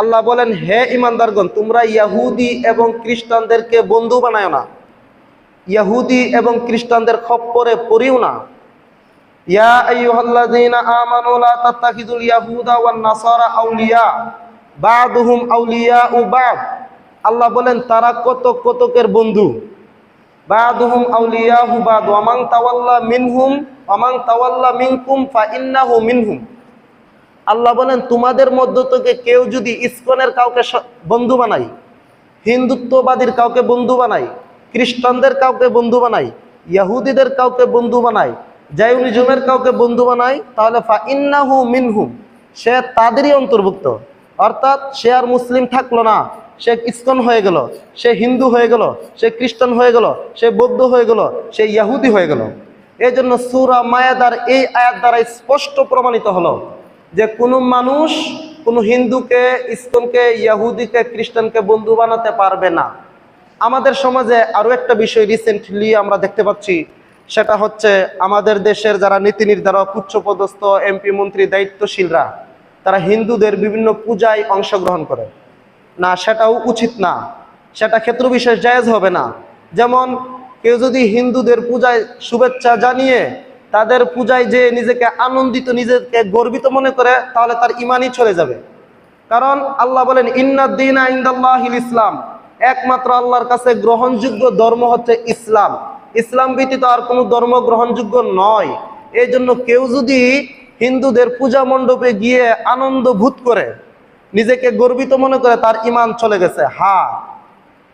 আল্লাহ বলেন, হে ঈমানদারগণ, তোমরা ইহুদি এবং খ্রিস্টানদেরকে বন্ধু বানায়ো না, ইহুদি এবং খ্রিস্টানদের খপ্পরে পড়িও না। ইয়া আইয়ুহাল্লাযীনা আমানু লা তাত্তাখিযুল ইয়াহুদা ওয়ান নাসারা আউলিয়া বা'দুহুম আউলিয়াউ বা'দ। আল্লাহ বলেন, তারা কতকের বন্ধু। বাদুহুম আউলিয়াহু বাদ ওয়া মান তাওয়াল্লা মিনহুম ওয়া মান তাওয়াল্লা মিনকুম ফাইন্নাহু মিনহুম। আল্লাহ বলেন তোমাদের মধ্য থেকে কেউ যদি ইসকনের কাউকে বন্ধু বানায়, হিন্দুত্ববাদীর কাউকে বন্ধু বানায়, খ্রিস্টানদের কাউকে বন্ধু বানায়, ইহুদিদের কাউকে বন্ধু বানায়, জায়নিজমের কাউকে বন্ধু বানায়, তাহলে ফাইন্নাহু মিনহুম, সে তাদেরই অন্তর্ভুক্ত। অর্থাৎ সে আর মুসলিম থাকলো না, সে ইসকন হয়ে গেল, সে হিন্দু হয়ে গেল, সে খ্রিস্টান হয়ে গেল, সে বৌদ্ধ হয়ে গেল, সে ইহুদি হয়ে গেল। এই জন্য সূরা মায়েদার এই আয়াত দ্বারা স্পষ্ট প্রমাণিত হলো যে কোনো মানুষ কোনো হিন্দুকে, ইসকনকে, ইহুদিকে, খ্রিস্টানকে বন্ধু বানাতে পারবে না। আমাদের সমাজে আরো একটা বিষয় রিসেন্টলি আমরা দেখতে পাচ্ছি, সেটা হচ্ছে আমাদের দেশের যারা নীতি নির্ধারক, উচ্চপদস্থ এমপি মন্ত্রী দায়িত্বশীলরা, তারা হিন্দুদের বিভিন্ন পূজায় অংশগ্রহণ করে না, সেটাও উচিত না, সেটা ক্ষেত্র বিশেষ জায়েজ হবে না। যেমন কেউ যদি হিন্দুদের পূজায় শুভেচ্ছা জানিয়ে তাদের পূজায় যে নিজেকে আনন্দিত, নিজেকে গর্বিত মনে করে, তাহলে তার ইমানই চলে যাবে। কারণ আল্লাহ বলেন ইন্নাদ-দীনা ইনদাল্লাহিল ইসলাম, একমাত্র আল্লাহর কাছে গ্রহণযোগ্য ধর্ম হচ্ছে ইসলাম। ইসলাম ব্যতীত আর কোনো ধর্ম গ্রহণযোগ্য নয়। এই জন্য কেউ যদি হিন্দুদের পূজা মণ্ডপে গিয়ে আনন্দ ভূত করে, নিজেকে গর্বিত মনে করে, তার ইমান চলে গেছে। হ্যাঁ,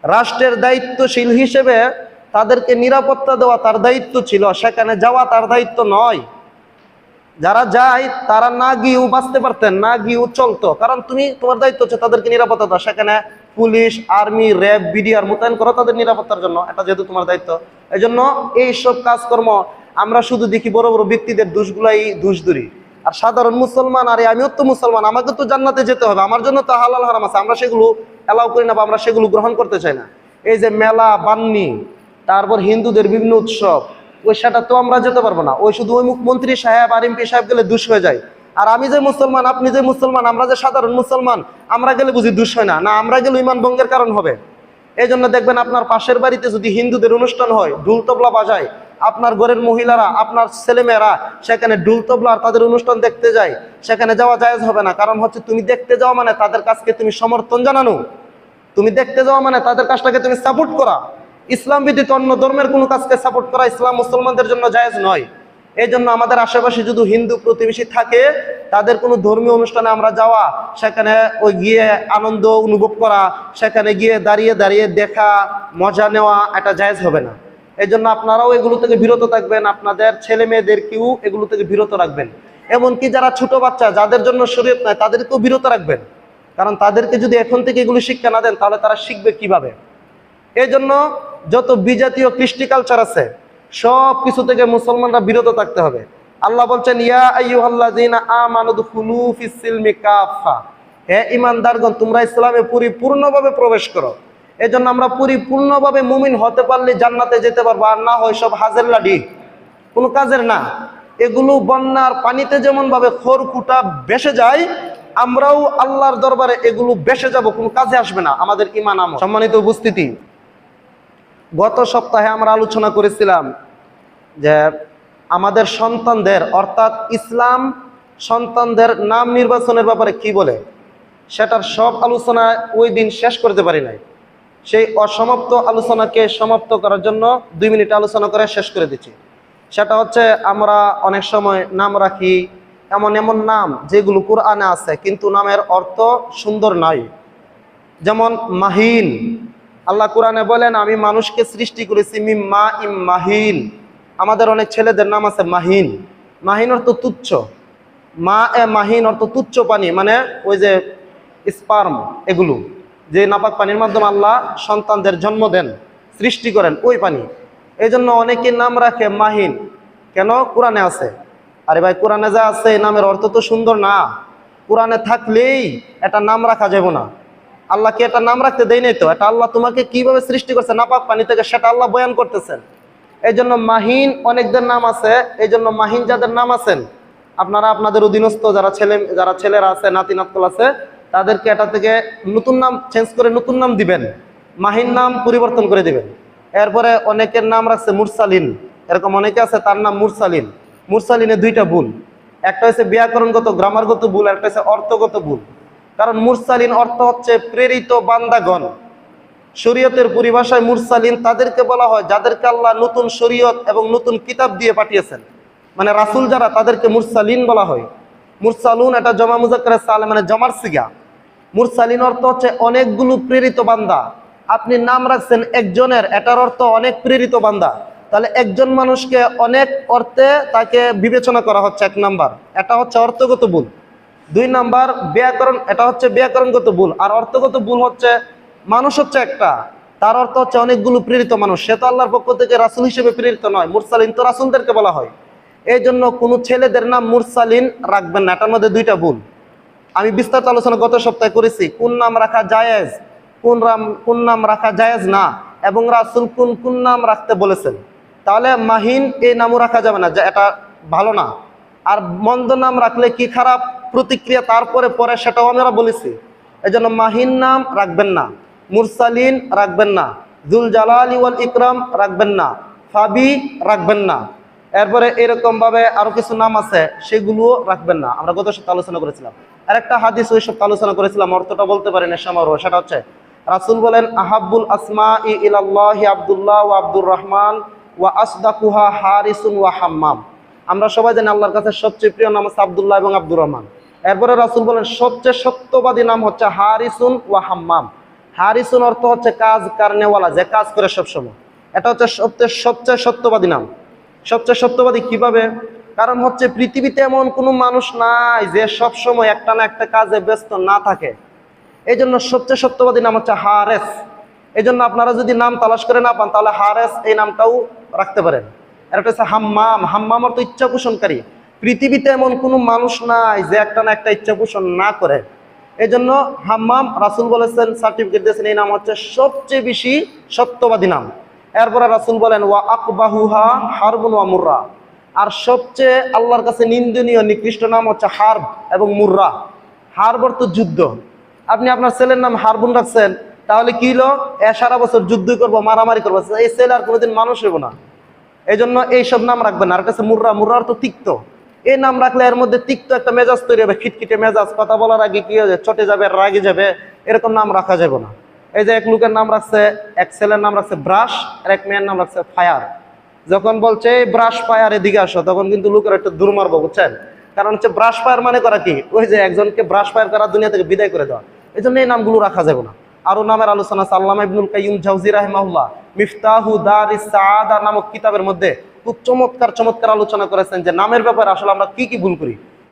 রাষ্ট্রের দায়িত্বশীল হিসেবে তাদেরকে নিরাপত্তা দেওয়া তার দায়িত্ব ছিল, সেখানে যাওয়া তার দায়িত্ব নয়। যারা যায় তারা না গিয়েও বাঁচতে পারতেন, না গিয়েও চলতো, কারণ তোমার দায়িত্ব হচ্ছে তাদেরকে নিরাপত্তা দেওয়া। সেখানে পুলিশ, আর্মি, র্যাব, বিডিআর মোতায়েন করো তাদের নিরাপত্তার জন্য, এটা যেহেতু তোমার দায়িত্ব। এই জন্য এইসব কাজকর্ম আমরা শুধু দেখি বড় বড় ব্যক্তিদের দোষগুলাই দোষ ধরি, আর সাধারণ মুসলমান, আরে আমিও তো মুসলমান, আমাকে তো জান্নাতে যেতে হবে, আমার জন্য তো হালাল হারাম আছে, আমরা সেগুলো এলাও করি না বা আমরা সেগুলো গ্রহণ করতে চাই না। এই যে মেলা, বান্নি, তারপর হিন্দুদের বিভিন্ন উৎসব, ওই সেটা তো আমরা যেতে পারবো না। ওই শুধু ওই মুখ্যমন্ত্রী সাহেব আর এমপি সাহেব গেলে দুষ হয়ে যায়। আর আমি যে মুসলমান, আপনি যে মুসলমান, আমরা যে সাধারণ মুসলমান, আমরা গেলে বুঝি দুষ হয় না? না, আমরা গেলে ইমান ভঙ্গের কারণ হবে। এই জন্য দেখবেন আপনার পাশের বাড়িতে যদি হিন্দুদের অনুষ্ঠান হয়, ঢুল তবলা বাজায়, আপনার ঘরের মহিলারা, আপনার ছেলেমেয়েরা সেখানে ঢুল তবলা আর তাদের অনুষ্ঠান দেখতে যায়, সেখানে যাওয়া জায়েজ হবে না। কারণ হচ্ছে তুমি দেখতে যাওয়া মানে তাদের কাজকে তুমি সমর্থন জানানো, তুমি দেখতে যাওয়া মানে তাদের কাজটাকে তুমি সাপোর্ট করা। ইসলাম ব্যতীত অন্য ধর্মের কোনো কাজকে সাপোর্ট করা ইসলাম মুসলমানদের জন্য জায়েজ নয়। এই জন্য আমাদের আশেপাশে যদি হিন্দু প্রতিবেশী থাকে, তাদের কোনো ধর্মীয় অনুষ্ঠানে আমরা যাওয়া, সেখানে ওই গিয়ে আনন্দ অনুভব করা, সেখানে গিয়ে দাঁড়িয়ে দাঁড়িয়ে দেখা, মজা নেওয়া, এটা জায়েজ হবে না। এই জন্য আপনারাও এগুলো থেকে বিরত থাকবেন, আপনাদের ছেলে মেয়েদেরকেও এগুলো থেকে বিরত রাখবেন। এমনকি যারা ছোট বাচ্চা, যাদের জন্য শরীয়ত নাই, তাদেরকেও বিরত রাখবেন। কারণ তাদেরকে যদি এখন থেকে এগুলো শিক্ষা না দেন, তাহলে তারা শিখবে কিভাবে? এই জন্য যত বিজাতীয় কৃষ্টি কালচার আছে, সব কিছু থেকে মুসলমানরা বিরত থাকতে হবে। আল্লাহ বলছেন ইয়া আইয়ুহাল্লাযীনা আমানু দুখুলু ফিস সিলমি কাফা, হে ঈমানদারগণ তোমরা ইসলামে পরিপূর্ণভাবে প্রবেশ করো। এই জন্য আমরা পরিপূর্ণভাবে মুমিন হতে পারলে জান্নাতে যেতে পারবো, আর না হয় সব হাজের লাডি, কোনো কাজের না। এগুলো বন্যার পানিতে যেমন ভাবে খড়কুটা ভেসে যায়, আমরাও আল্লাহর দরবারে এগুলো ভেসে যাব, কোনো কাজে আসবে না আমাদের ঈমান আমল। সম্মানিত উপস্থিতি, গত সপ্তাহে আমরা আলোচনা করেছিলাম যে আমাদের সন্তানদের, অর্থাৎ ইসলাম সন্তানদের নাম নির্বাচনের ব্যাপারে কি বলে, সেটার সব আলোচনা ওই দিন শেষ করতে পারি নাই। সেই অসমাপ্ত আলোচনাকে সমাপ্ত করার জন্য 2 মিনিট আলোচনা করে শেষ করে দিচ্ছি। সেটা হচ্ছে আমরা অনেক সময় নাম রাখি এমন এমন নাম যেগুলো কোরআনে আছে, কিন্তু নামের অর্থ সুন্দর নয়। যেমন মাহিন, আল্লাহ কোরআনে বলেন আমি মানুষকে সৃষ্টি করেছি মিম মা ইম মাহিন। আমাদের অনেক ছেলেদের নাম আছে মাহিন। মাহিন অর্থ তুচ্ছ, মা এ মাহিন অর্থ তুচ্ছ পানি, মানে ওই যে স্পার্ম, এগুলো যে নাপাক পানির মাধ্যমে আল্লাহ সন্তানদের জন্ম দেন, সৃষ্টি করেন, ওই পানি। এই জন্য অনেকে নাম রাখে মাহিন। কেন? কোরআনে আছে। আরে ভাই, কোরআনে যা আছে নামের অর্থ তো সুন্দর না। কোরআনে থাকলেই এটা নাম রাখা যাবে না। আল্লাহকে এটা নাম রাখতে দেয় নাই তো, এটা আল্লাহ তোমাকে কিভাবে সৃষ্টি করছে নাপাক পানি থেকে, সেটা আল্লাহ বয়ান করতেছেন। এই জন্য মাহিন অনেকদের নাম আছে। এই জন্য মাহিন যাদের নাম আছেন, আপনারা আপনাদের অধীনস্থ যারা ছেলেরা আছে, নাতি নাতকুল আছে, তাদেরকে এটা থেকে নতুন নাম চেঞ্জ করে নতুন নাম দিবেন, মাহিন নাম পরিবর্তন করে দিবেন। এরপরে অনেকের নাম রাখছে মুরসালিন, এরকম অনেকে আছে তার নাম মুরসালিন। মুরসালিনে 2টা ভুল, একটা হচ্ছে ব্যাকরণগত গ্রামারগত ভুল, একটা হচ্ছে অর্থগত ভুল। কারণ মুরসালিন অর্থ হচ্ছে প্রেরিত বান্দাগণ, শরীয়তের পরিভাষায় মুরসালিন তাদেরকে বলা হয় যাদেরকে আল্লাহ নতুন শরীয়ত এবং নতুন কিতাব দিয়ে পাঠিয়েছেন। মানে রাসূল যারা, তাদেরকে মুরসালিন বলা হয়। মুরসালুন এটা জমা মুজাক্কারে সালেম, মানে জমার সিগা। মুরসালিন অর্থ হচ্ছে অনেকগুলো প্রেরিত বান্দা। আপনি নাম রাখছেন একজনের, এটার অর্থ অনেক প্রেরিত বান্দা। তাহলে একজন মানুষকে অনেক অর্থে তাকে বিবেচনা করা হচ্ছে, এক নাম্বার। এটা হচ্ছে অর্থগত ভুল। দুই নাম্বার ব্যাকরণ, এটা হচ্ছে ব্যাকরণগত ভুল। আর অর্থগত ভুল হচ্ছে মানুষ হচ্ছে একটা, তার অর্থ হচ্ছে অনেকগুলো প্রেরিত মানুষ। সে তো আল্লাহর পক্ষ থেকে রাসূল হিসেবে প্রেরিত নয়। মুরসালিন তো রাসূলদেরকে বলা হয়। এই জন্য কোনো ছেলেদের নাম মুরসালিন রাখবেন না, এটার মধ্যে দুইটা ভুল। আমি বিস্তারিত আলোচনা গত সপ্তাহে করেছি, কোন নাম রাখা জায়েজ, কোন নাম রাখা জায়েজ না, এবং রাসূল কোন নাম রাখতে বলেছেন। তাহলে মাহিন এই নামও রাখা যাবে না, এটা ভালো না। আর মন্দ নাম রাখলে কি খারাপ প্রতিক্রিয়া তারপরে পরে সেটাও আমরা বলেছি। এই জন্য মাহিন নাম রাখবেন না, মুরসালিন রাখবেন না, যুল জালালি ওয়াল ইকরাম রাখবেন না, ফাবি রাখবেন না। এরপরে এরকম ভাবে আরো কিছু নাম আছে, সেগুলোও রাখবেন না। আমরা গত সপ্তাহে আলোচনা করেছিলাম। আর একটা হাদিস ওই সপ্তাহে আলোচনা করেছিলাম, অর্থটা বলতে পারি না সমারোহ। সেটা হচ্ছে রাসূল বলেন, আহাব্বুল আসমাই ইলাল্লাহি আব্দুল্লাহ ওয়া আব্দুর রহমান ওয়া আসদাকুহা হারিসুন ওয়া হাম্মাম। আমরা সবাই জানি আল্লাহর কাছে সবচেয়ে প্রিয় নাম হচ্ছে আব্দুল্লাহ এবং আব্দুর রহমান। এরপরে রাসূল বলেন সবচেয়ে সত্যবাদী নাম হচ্ছে হারিসুন ওয়া হাম্মাম। হারিসুন অর্থ হচ্ছে কাজ কারনেওয়ালা, যে কাজ করে সবসময়। এটা হচ্ছে সবচেয়ে সত্যবাদী নাম। সবচেয়ে সত্যবাদী কিভাবে? কারণ হচ্ছে পৃথিবীতে এমন কোনো মানুষ নাই যে সবসময় একটা না একটা কাজে ব্যস্ত না থাকে। এই জন্য সবচেয়ে সত্যবাদী নাম হচ্ছে হারেস। এই জন্য আপনারা যদি নাম তালাশ করে না পান, তাহলে হারেস এই নামটাও রাখতে পারেন। আর একটা হচ্ছে হাম্মাম। হাম্মাম অর্থ ইচ্ছা পোষণকারী। পৃথিবীতে এমন কোনো মানুষ নাই যে একটা না একটা ইচ্ছা পোষণ না করে। এই জন্য হাম্মাম রাসূল বলেছেন, সার্টিফিকেট দিয়েছেন, এই নাম হচ্ছে সবচেয়ে বেশি সত্যবাদী নাম। এরপরে রাসূল বলেন, ওয়া আকবাহুহা হারবুন ওয়া মুররা। আর সবচেয়ে আল্লাহর কাছে নিন্দনীয় নিকৃষ্ট নাম হচ্ছে হারব এবং মুররা। হারব অর্থ যুদ্ধ। আপনি আপনার ছেলের নাম হারবুন রাখছেন, তাহলে কি হলো? সারা বছর যুদ্ধ করবো, মারামারি করবো, এই ছেলে আর কোনোদিন মানুষ হইব না। এই জন্য এইসব নাম রাখবেন না। আর কাছে মুররা, মুররা অর্থ তিক্ত। এই নাম রাখলে এর মধ্যে তিক্ত একটা মেজাজ তৈরি হবে, খিটখিটে মেজাজ। কথা বলার আগে কি হবে, চটে যাবে, রাগে যাবে। এরকম নাম রাখা যাবে না। এই যে এক লোকের নাম রাখছে, এক ছেলের নাম রাখছে ব্রাশ, আর এক মেয়ের নাম রাখছে ফায়ার। যখন বলছে এই ব্রাশ ফায়ার এদিকে আসো, তখন কিন্তু লোকের একটু দূর মারবো, বুঝছেন? কারণ হচ্ছে ব্রাশ ফায়ার মানে করা কি, ওই যে একজনকে ব্রাশ ফায়ার করা, দুনিয়া থেকে বিদায় করে দেওয়া। এই জন্য এই নামগুলো রাখা যাবে না। আরো নামের আলোচনা আছে। আল্লামা ইবনুল কাইয়্যিম জাওযী রাহিমাহুল্লাহ মিফতাহু দারিস সাআদা নামক কিতাবের মধ্যে খুব চমৎকার আলোচনা করেছেন যে নামের ব্যাপারে আসলে আমরা কি ভুল করি।